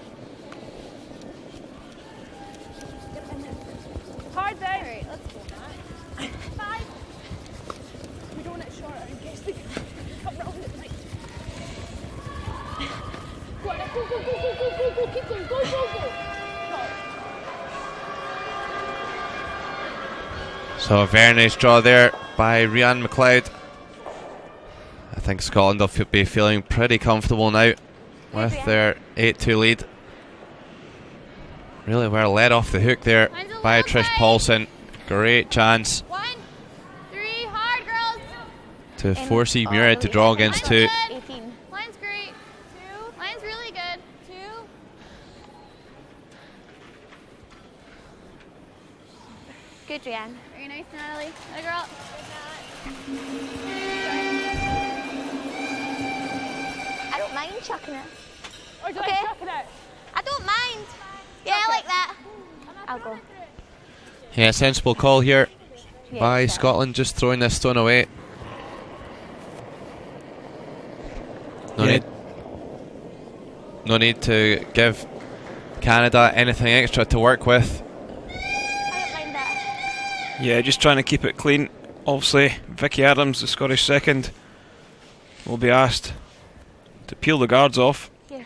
Hard there. Right, let's go, Matt. 5. We're doing it shorter in case they come round it. Like. Go on, go, go, go, go, go, go, go, keep going, go, go, go. So a very nice draw there by Rhiannon McLeod. I think Scotland will be feeling pretty comfortable now with their 8-2 lead. Really well led off the hook there by Trish Paulsen. Great chance 1, 3, hard girls. to force Muirhead to draw against 2. 18. Line's great. 2. Line's really good. 2. Good, Rhiannon. Very nice, Natalie. Good girl. I don't mind chucking it. Or do Okay. I chuck it out? I don't mind. Yeah, I like that. I'll go. Yeah, sensible call here Yeah, by yeah. Scotland, just throwing this stone away. Yeah. No need to give Canada anything extra to work with. I don't mind that. Yeah, just trying to keep it clean. Obviously, Vicky Adams, the Scottish second, will be asked to peel the guards off. Yeah.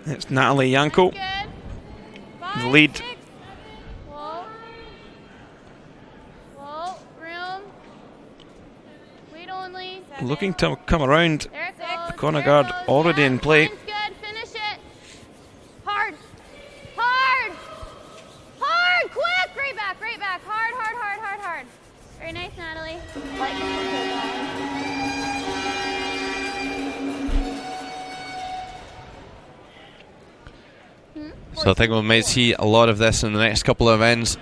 It's Natalie Yanko, Good. the 5, lead. 6. Whoa. Whoa. Room. Wait only. Looking to come around. There it goes. The corner There it guard goes. already Yeah, in play. line's good. Finish it. Hard. Hard. Hard. Quick. Right back. Right back. Hard, hard, hard, hard, hard. Very nice, Natalie. So I think we might see a lot of this in the next couple of ends.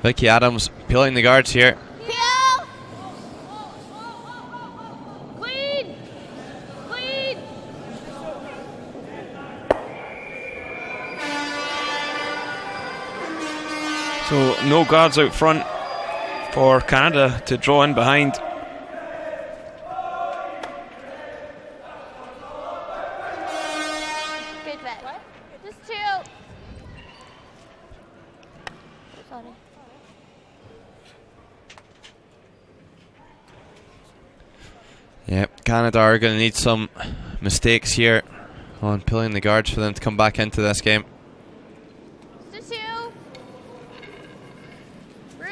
Vicky Adams peeling the guards here. Peel. Clean. Clean. So no guards out front for Canada to draw in behind. Good bet. Just 2. Sorry. Yep, Canada are going to need some mistakes here on peeling the guards for them to come back into this game. Just 2. Room.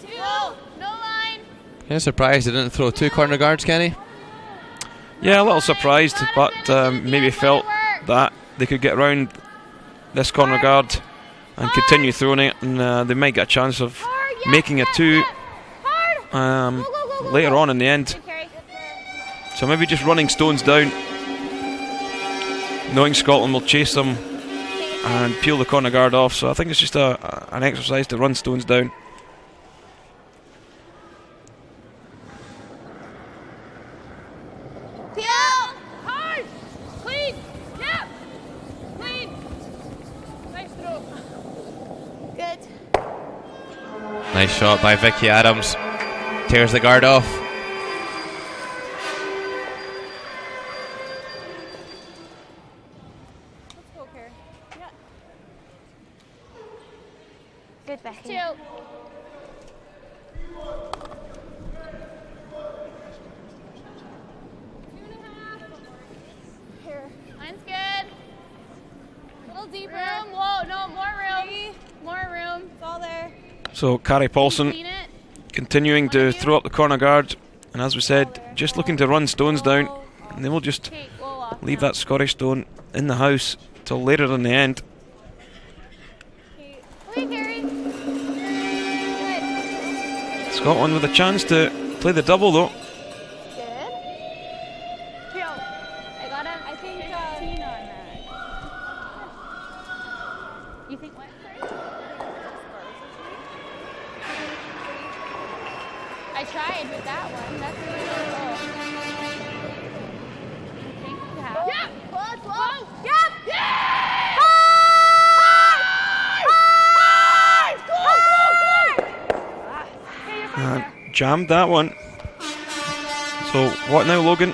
2. No line. Kind of surprised they didn't throw 2 corner guards, Kenny. Yeah, a little surprised, but maybe felt that they could get around this corner guard and continue throwing it, and they might get a chance of making a 2 later on in the end. So maybe just running stones down, knowing Scotland will chase them and peel the corner guard off. So I think it's just an exercise to run stones down. Peel. Hard. Clean. Yep. Clean. Nice throw. Good. Nice shot by Vicky Adams. Tears the guard off. Let's go, Karen. Yeah. Good, Becky. 2. Here. Line's good. A little deeper. Room. Whoa, no, more room. More room. It's all there. So Carrie Paulsen Clean it. continuing to throw up the corner guard, and as we said, just looking to run stones down, and they will just Okay, go off. leave that Scottish stone in the house till later in the end. Okay, Carrie. Good. Scotland with a chance to play the double though. Good. Peel. I got him. I think 15 on that. You think what? I tried with that one. That's really good. jammed that one. So what now, Logan?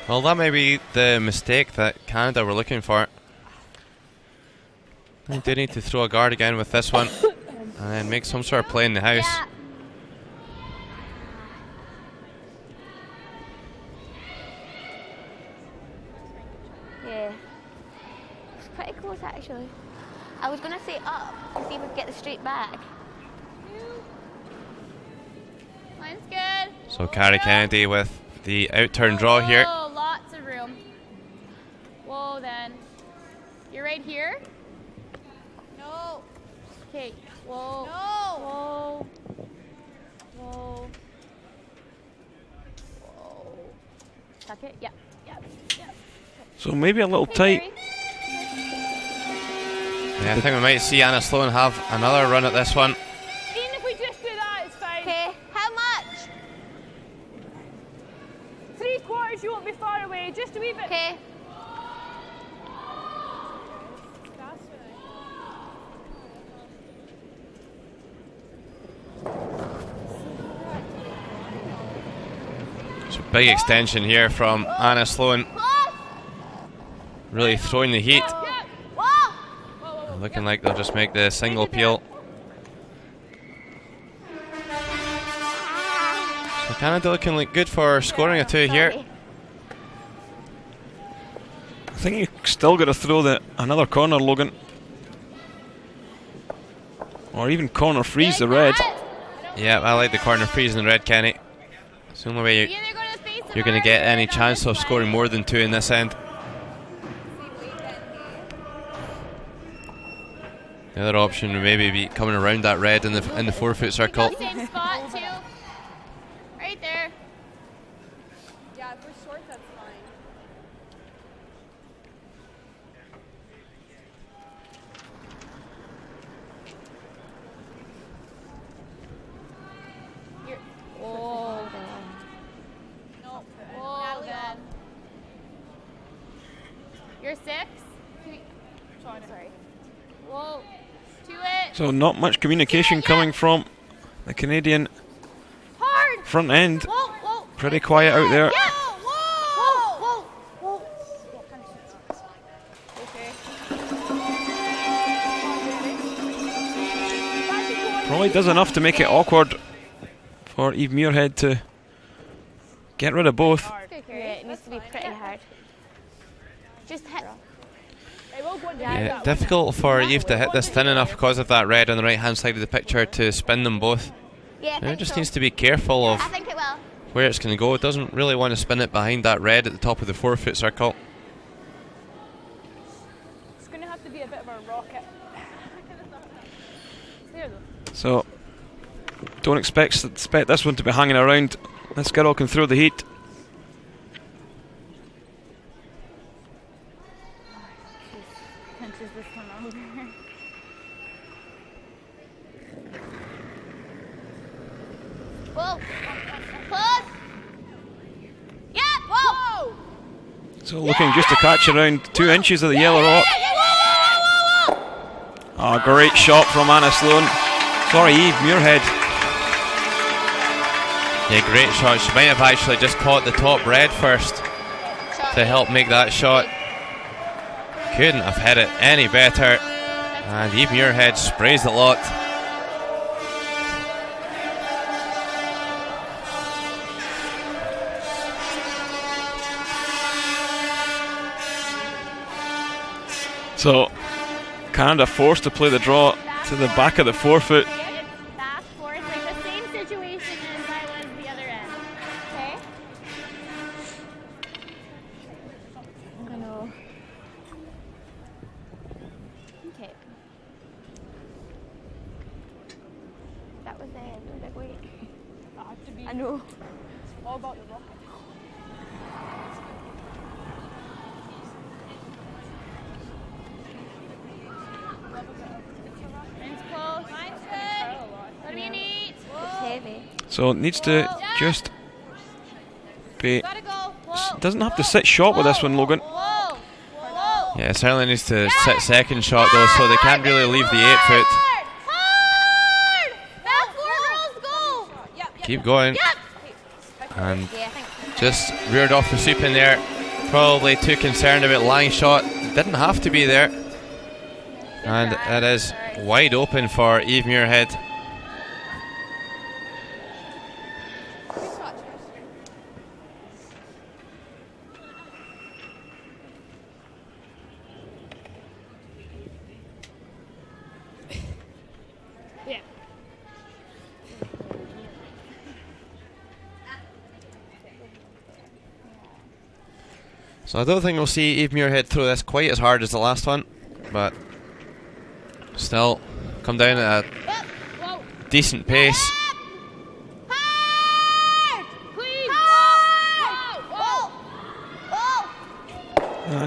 Well, that may be the mistake that Canada were looking for. They do need to throw a guard again with this one and then make some sort of play in the house. Yeah. It's pretty close actually. I was gonna say up to see if we could get the straight back. Line's good. So Carrie Kennedy with the out-turn draw here. Oh, lots of room. Whoa, then. You're right here? No. Okay. Whoa. No. Whoa. Whoa. Whoa. Tuck it? Yeah. Yeah. Yeah. So maybe a little tight. Yeah, I think we might see Anna Sloan have another run at this one. Even if we just do that, it's fine. Okay, how much? 3/4, you won't be far away. Just a wee bit. Okay. So big extension here from Anna Sloan. Really throwing the heat. Looking like they'll just make the single peel. So Canada looking like good for scoring a 2 here. I think you still got to throw another corner, Logan. Or even corner freeze the red. Yeah, I like the corner freeze in the red, Kenny. It's the only way you're going to get any chance of scoring more than 2 in this end. The other option would maybe be coming around that red in the 4-foot circle. Same spot, too. Right there. Yeah, if we're short, that's fine. Oh. No. Whoa, then. You're 6? Sorry. Whoa. To it. So not much communication coming from the Canadian Hard. front end. Whoa, whoa. Pretty quiet out there. Yeah. Whoa. Whoa. Whoa. Okay. Probably does enough to make it awkward for Eve Muirhead to get rid of both. Yeah, it needs to be pretty hard. Just hit. Yeah, difficult for Eve to hit this thin enough because of that red on the right hand side of the picture to spin them both. Yeah, It just needs to be careful of I think it will. where it's going to go. It doesn't really want to spin it behind that red at the top of the 4-foot circle. It's going to have to be a bit of a rocket. There though. So don't expect this one to be hanging around. This girl can throw the heat. Punches this one over. Whoa. Close. Yeah. Whoa. So looking just to catch around 2 inches of the yellow rock. Oh, great shot from Anna Sloan. Sorry, Eve Muirhead. Yeah, great shot. She might have actually just caught the top red first to help make that shot. Couldn't have hit it any better. And Eve Muirhead sprays the lot. So Canada forced to play the draw to the back of the 4-foot. Back, forth, like the same situation as I was the other end. Okay? I know. Okay. That was a big weight. That had to be I know. all about the rocket. Mine's close. Mine's good. What do you need? It's heavy. So it needs to just be. Gotta go. Whoa. Doesn't have to sit short with this one, Logan. Whoa. Whoa. Yeah, it certainly needs to sit second shot though, so they can't really leave the 8-foot. Hard! Back 4 girls, go! keep going. And Yeah, I think. just reared off the sweep in there. Probably too concerned about line shot. Didn't have to be there. And it is wide open for Eve Muirhead. Yeah. So I don't think we'll see Eve Muirhead throw this quite as hard as the last one, but still come down at a Whoa. decent pace.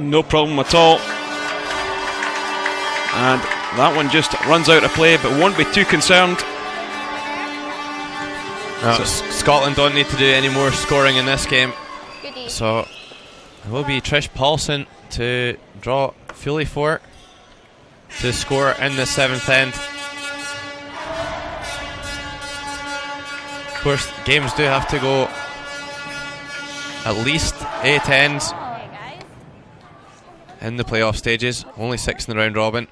No problem at all. And that one just runs out of play, but won't be too concerned. No, Scotland don't need to do any more scoring in this game. Goodie. So it will be Trish Paulsen to draw fully for to score in the 7th end. Of course, games do have to go at least 8 ends Okay, guys. in the playoff stages. Only 6 in the round robin.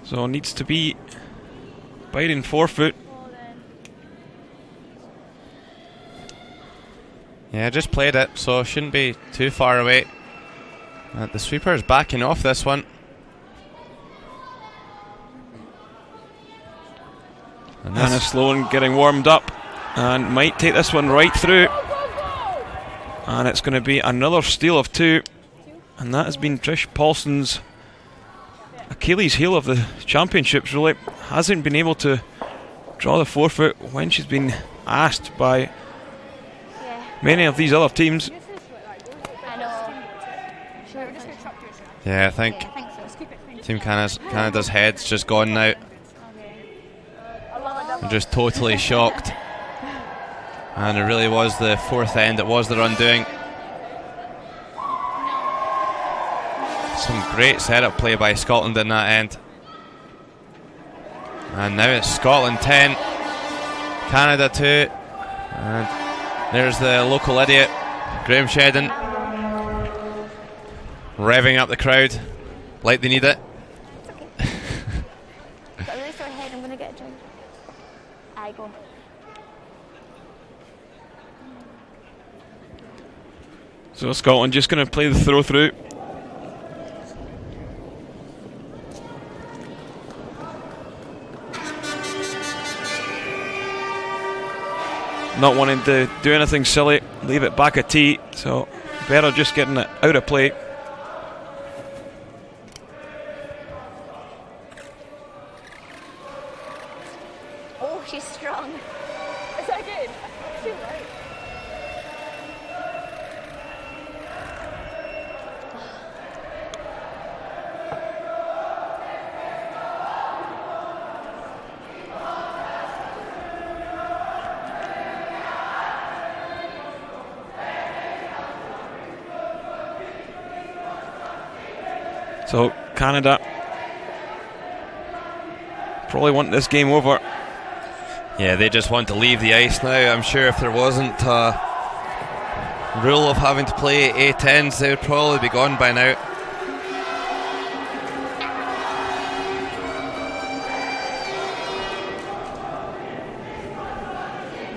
So needs to be biting forefoot. Yeah, just played it, so shouldn't be too far away. The sweeper's backing off this one. And Anna Sloan getting warmed up and might take this one right through. And it's going to be another steal of 2. And that has been Trish Paulsen's Achilles heel of the championships, really. Hasn't been able to draw the forefoot when she's been asked by many of these other teams. I know. Yeah, I think Yeah, I think so. Team Canada's head's just gone now. I'm just totally shocked. And it really was the 4th end, it was their undoing. Some great setup play by Scotland in that end. And now it's Scotland 10, Canada 2. And there's the local idiot, Graham Shedden, revving up the crowd like they need it. Got a really sore head, I'm going to get a drink. I go. So Scotland just going to play the throw through. Not wanting to do anything silly, leave it back at tee, so better just getting it out of play. Oh, she's strong. Is that good? I feel right. So Canada probably want this game over. Yeah, they just want to leave the ice now. I'm sure if there wasn't a rule of having to play 8 ends, they would probably be gone by now.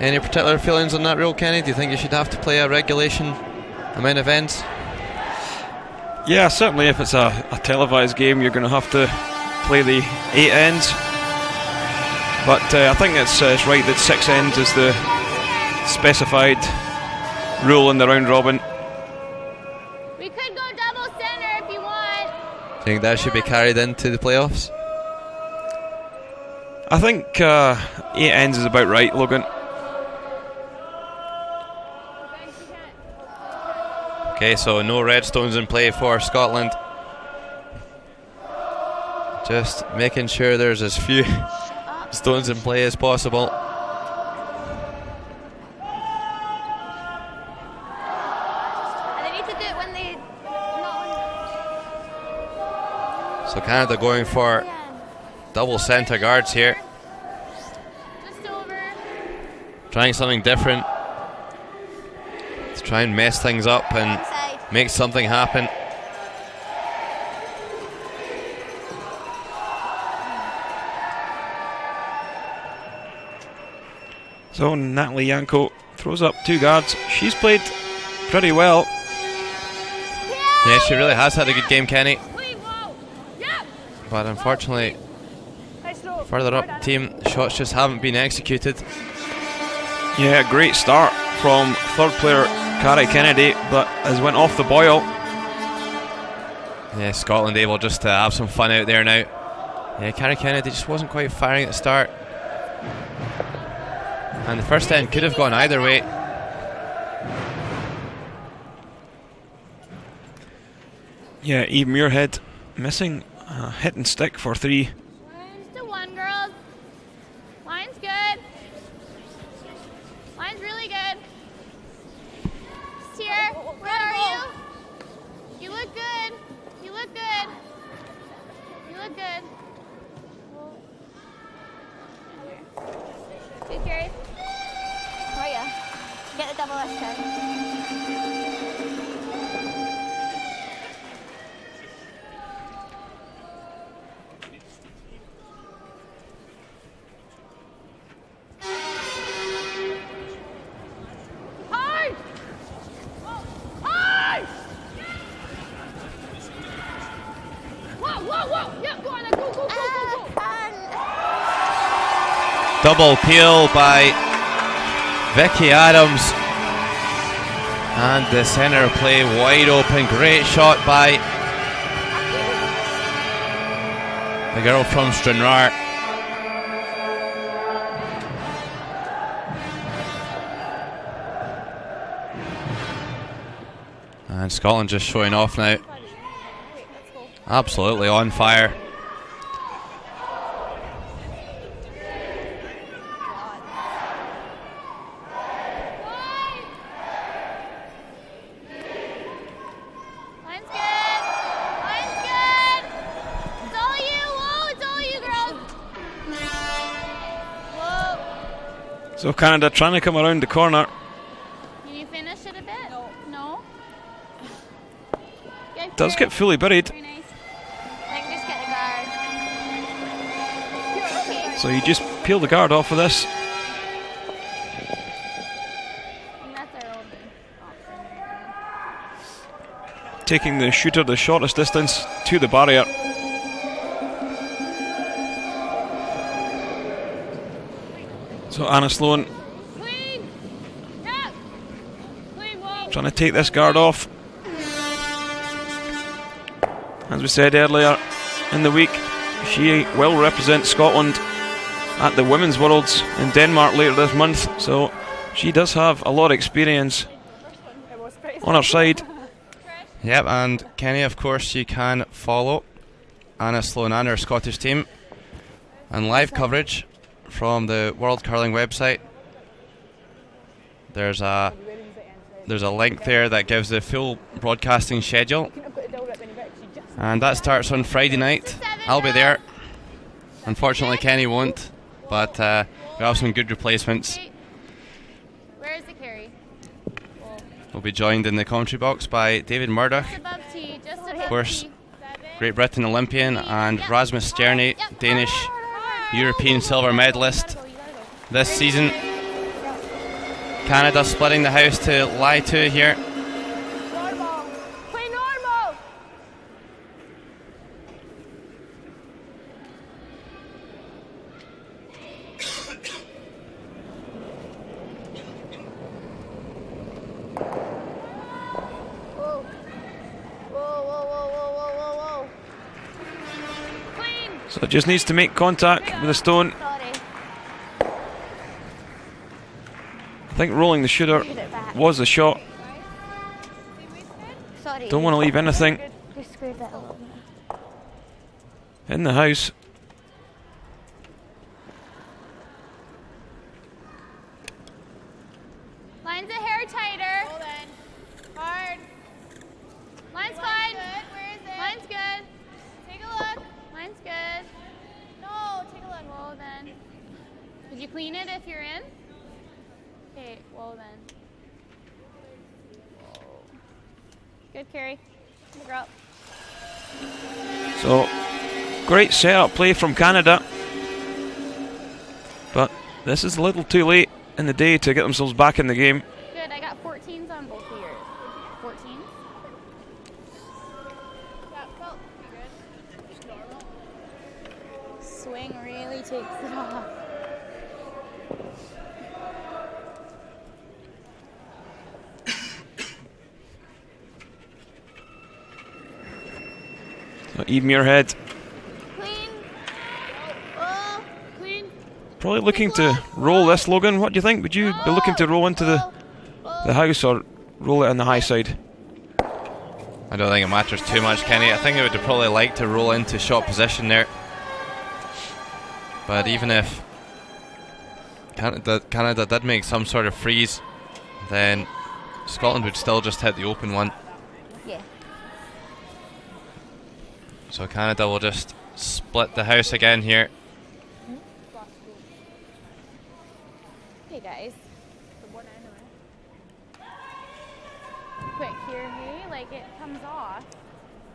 Any particular feelings on that rule, Kenny? Do you think you should have to play a regulation amount of ends? Yeah, certainly if it's a televised game, you're going to have to play the 8 ends. But I think it's right that 6 ends is the specified rule in the round robin. We could go double center if you want. Do you think that should be carried into the playoffs? I think 8 ends is about right, Logan. Okay, so no redstones in play for Scotland. Just making sure there's as few stones in play as possible. And they need to do it when they So Canada going for double centre guards here. Just over. Trying something different. To try and mess things up and make something happen. So Natalie Yanko throws up 2 guards. She's played pretty well. Yeah, she really has had a good game, Kenny. But unfortunately, further up team, shots just haven't been executed. Yeah, great start from third player Carrie Kennedy, but has went off the boil. Yeah, Scotland able just to have some fun out there now. Yeah, Carrie Kennedy just wasn't quite firing at the start. And the first end could have gone either way. Yeah, Eve Muirhead missing a hit and stick for 3. Just to 1, girls. Line's good. Line's really good. Just here. Where are you? You look good. You look good. You look good. Good carry. Oh yeah. Get the double S10. Hard! Hard! Whoa, whoa, whoa! Yep, go on, go, go, go, go, go! Double peel by Vicky Adams. And the centre play wide open. Great shot by the girl from Stranraer. And Scotland just showing off now. Absolutely on fire. Line's good. Line's good. It's all you. Whoa, it's all you, girls. Whoa. So Canada trying to come around the corner. Can you finish it a bit? No. Good Does carry. get fully buried. Very nice. Like just get the guard. So you just peel the guard off of this. And that's our only option. Taking the shooter the shortest distance to the barrier. So Anna Sloan Clean! Yep! Clean, whoa! trying to take this guard off. As we said earlier in the week, she will represent Scotland at the Women's Worlds in Denmark later this month, so she does have a lot of experience on her side. Yep, and Kenny, of course, you can follow Anna Sloan and her Scottish team and live coverage from the World Curling website. There's a link there that gives the full broadcasting schedule, and that starts on Friday night. I'll be there. Unfortunately, Kenny won't, but we have some good replacements. Where is the carry? We'll be joined in the commentary box by David Murdoch, Just above T. Just above of course, T. Great Britain Olympian, and Rasmus Stjerney, Danish European silver medalist this season. Canada splitting the house to lie 2 here. Normal! Play normal! Whoa. Whoa, whoa, whoa, whoa, whoa, whoa, whoa. Clean! So it just needs to make contact with the stone. Sorry. I think rolling the shooter Shoot it back. was the shot. Sorry. Don't want to leave anything We screwed it a little bit. in the house. Did you clean it if you're in? Okay, well then. Whoa. Good, Carrie. Good girl. So, great setup play from Canada. But this is a little too late in the day to get themselves back in the game. Good, I got 14s on both of yours. 14s? That felt pretty good. Just normal. Swing really takes it off. So Eve Muirhead Clean. Oh, clean. probably looking to roll this, Logan. What do you think? Would you be looking to roll into the house or roll it on the high side? I don't think it matters too much, Kenny. I think I would probably like to roll into shot position there. But even if Canada did make some sort of freeze, then Scotland would still just hit the open one. Yeah. So Canada will just split the house again here. Hey guys. The one anyway. Quick here, hey? Like it comes off.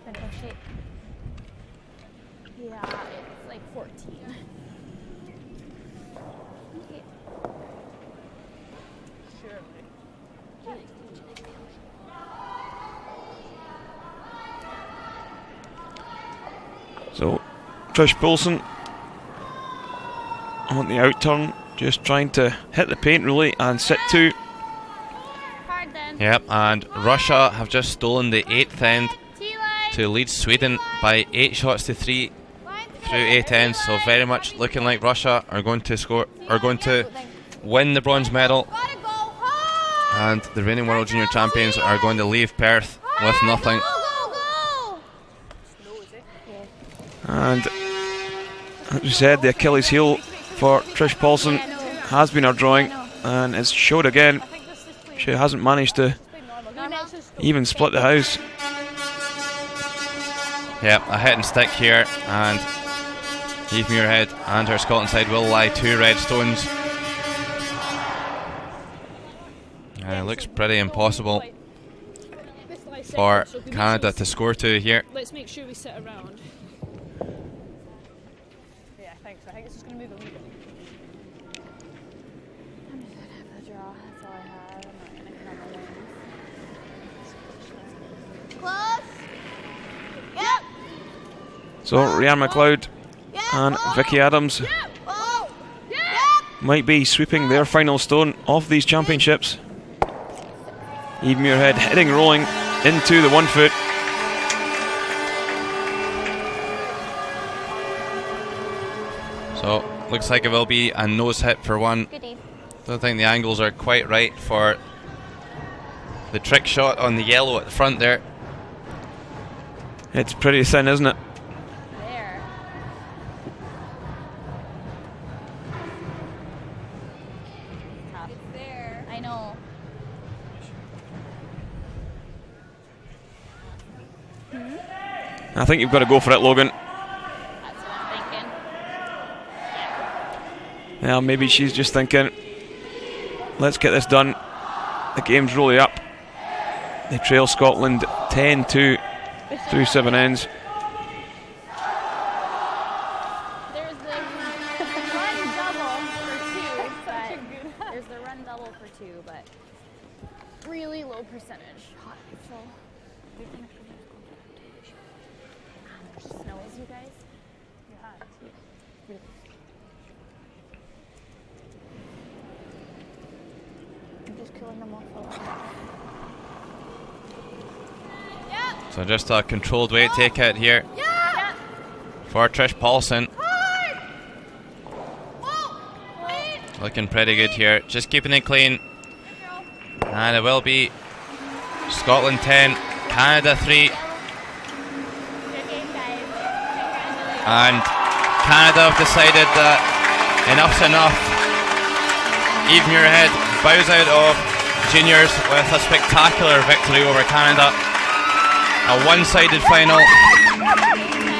Then it'll shake. Yeah, it's like 14. Okay. So, Trish Paulsen on the out turn, just trying to hit the paint really and sit 2. Hard then. Yep, and Russia have just stolen the 8th end T-line. to lead Sweden by 8 shots to 3 through 8 ends. So very much looking like Russia are going to score, are going to win the bronze medal, Gotta go hard. and the reigning world junior champions are going to leave Perth with nothing. Go, go, go. Slow, is it? And as we said, the Achilles heel for Trish Paulsen has been her drawing, and it's showed again. I think this is clean. She hasn't managed to Normal. even split the house. Yep, a hit and stick here, and Eve Muirhead and her Scotland side will lie 2 red stones. And it looks pretty impossible This lies for second, so if we make Canada sure to score 2 here. let's make sure we sit around. Yeah, I think so. I think it's just going to move a wee bit. I'm just gonna have the draw. That's all I have. I'm not gonna count my wins. Close. Yep. So Rhiannon McLeod and Vicky Adams Oh. Yep. might be sweeping their final stone of these championships. Eve Muirhead heading rolling into the 1 foot. So looks like it will be a nose hit for 1. Good Eve. Don't think the angles are quite right for the trick shot on the yellow at the front there. It's pretty thin, isn't it? There. Tough. It's there. I know. I think you've got to go for it, Logan. That's what I'm thinking. Yeah, maybe she's just thinking, let's get this done. The game's really up. They trail Scotland 10-2 through 7 ends. There's the run double for 2, but there's the run double for 2, but really low percentage. Hot, so we can snows, you guys. I'm just cooling them off a little bit. So just a controlled weight take out here for Trish Paulsen. Looking pretty good here. Just keeping it clean. And it will be Scotland 10, Canada 3. And Canada have decided that enough's enough. Eve Muirhead bows out of juniors with a spectacular victory over Canada. A one-sided final.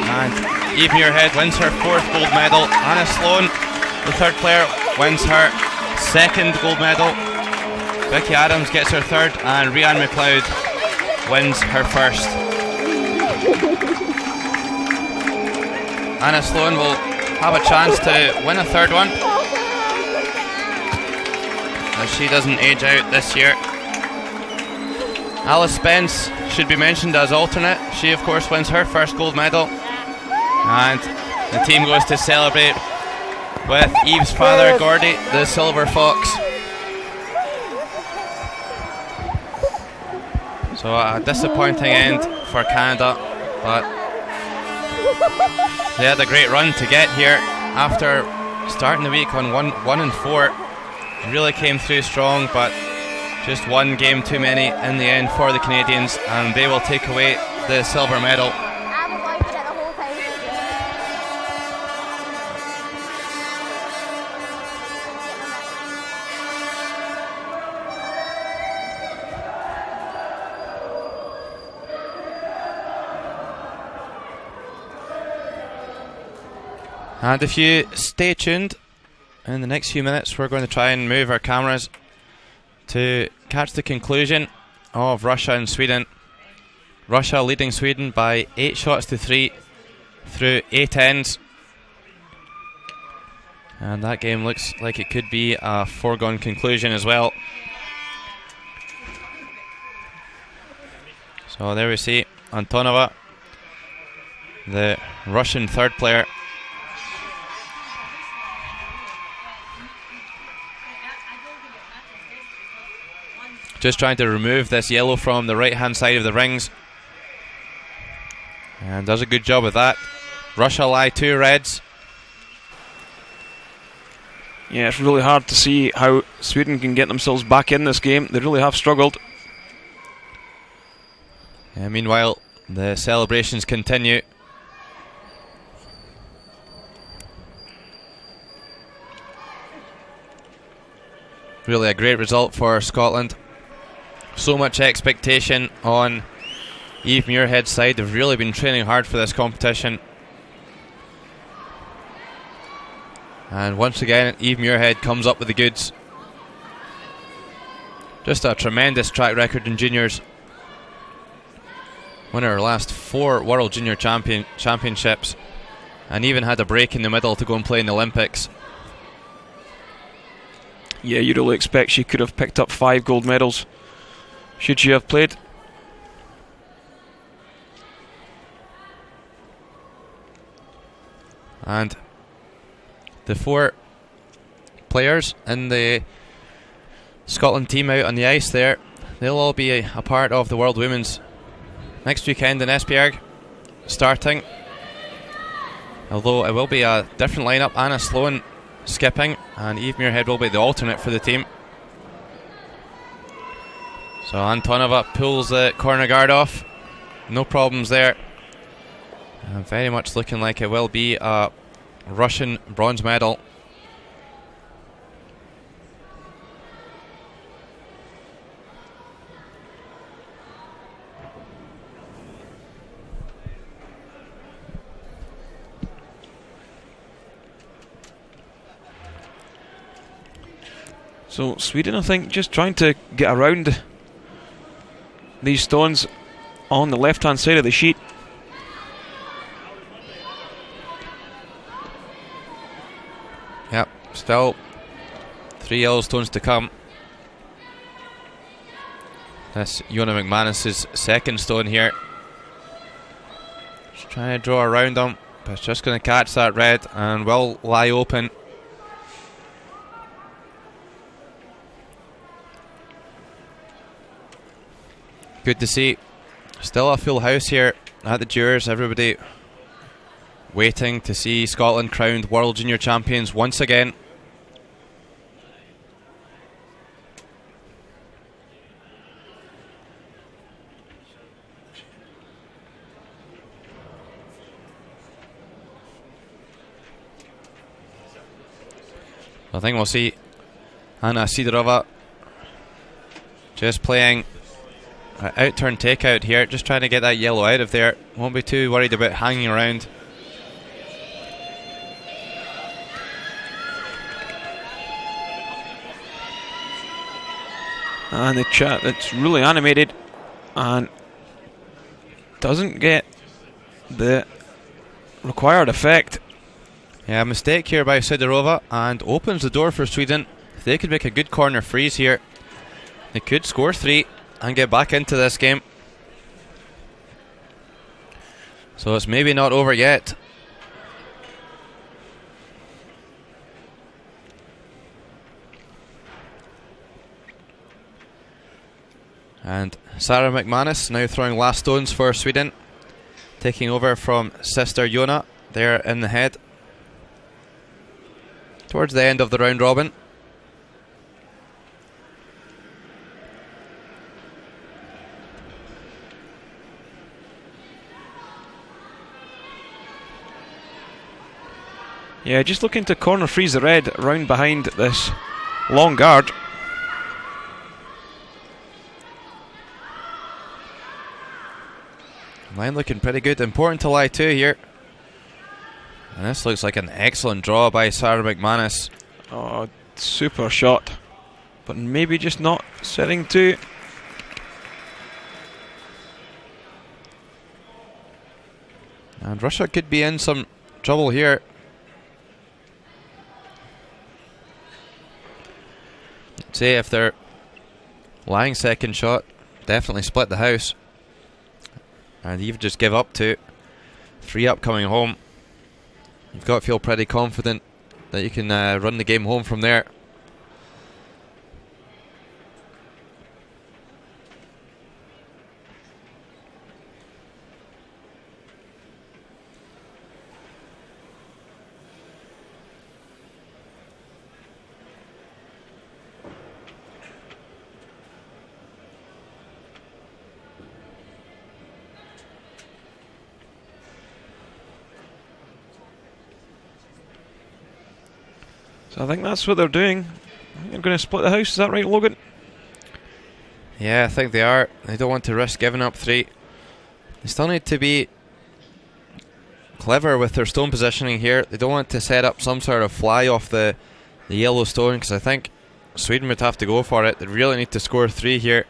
And Eve Muirhead wins her 4th gold medal. Anna Sloan, the 3rd player, wins her second gold medal. Vicky Adams gets her third, and Rhiann McLeod wins her first. Anna Sloan will have a chance to win a third one, as she doesn't age out this year. Alice Spence should be mentioned as alternate. She of course wins her first gold medal, and the team goes to celebrate with Eve's father Gordy, the silver fox. So a disappointing end for Canada, but they had a great run to get here after starting the week on 1-4. Really came through strong, but just one game too many in the end for the Canadians, and they will take away the silver medal. I was wiping it the whole time. And if you stay tuned, in the next few minutes we're going to try and move our cameras to catch the conclusion of Russia and Sweden. Russia leading Sweden by 8 shots to 3 through 8 ends. And that game looks like it could be a foregone conclusion as well. So there we see Antonova, the Russian third player. Just trying to remove this yellow from the right hand side of the rings, and does a good job of that. Russia lie 2 reds. Yeah, it's really hard to see how Sweden can get themselves back in this game. They really have struggled. Meanwhile, the celebrations continue. Really a great result for Scotland. So much expectation on Eve Muirhead's side. They've really been training hard for this competition. And once again, Eve Muirhead comes up with the goods. Just a tremendous track record in juniors. Won her last 4 World Junior Championships, and even had a break in the middle to go and play in the Olympics. Yeah, you'd really expect she could have picked up 5 gold medals should she have played. And the 4 players in the Scotland team out on the ice there, they'll all be a part of the World Women's next weekend in Esbjerg, starting. Although it will be a different lineup. Anna Sloan skipping, and Eve Muirhead will be the alternate for the team. So Antonova pulls the corner guard off. No problems there. Very much looking like it will be a Russian bronze medal. So Sweden, I think, just trying to get around these stones on the left hand side of the sheet. Yep, still 3 yellow stones to come. That's Yona McManus's second stone here. Just trying to draw around him, but it's just going to catch that red and will lie open. Good to see. Still a full house here at the Dewars. Everybody waiting to see Scotland crowned World Junior Champions once again. I think we'll see Anna Sidorova just playing out-turn takeout here, just trying to get that yellow out of there. Won't be too worried about hanging around. And the chat that's really animated and doesn't get the required effect. Yeah, mistake here by Sidorova, and opens the door for Sweden. If they could make a good corner freeze here, they could score 3 and get back into this game. So it's maybe not over yet. And Sarah McManus now throwing last stones for Sweden, taking over from Sister Jona there in the head towards the end of the round robin. Yeah, just looking to corner freeze the red round behind this long guard. Line looking pretty good. Important to lie 2 here. And this looks like an excellent draw by Sarah McManus. Oh, super shot. But maybe just not setting 2. And Russia could be in some trouble here. Say if they're lying second shot, definitely split the house. And even just give up to 3 up coming home. You've got to feel pretty confident that you can run the game home from there. So I think that's what they're doing. They're going to split the house, is that right, Logan? Yeah, I think they are. They don't want to risk giving up 3. They still need to be clever with their stone positioning here. They don't want to set up some sort of fly off the yellow stone, because I think Sweden would have to go for it. They really need to score 3 here.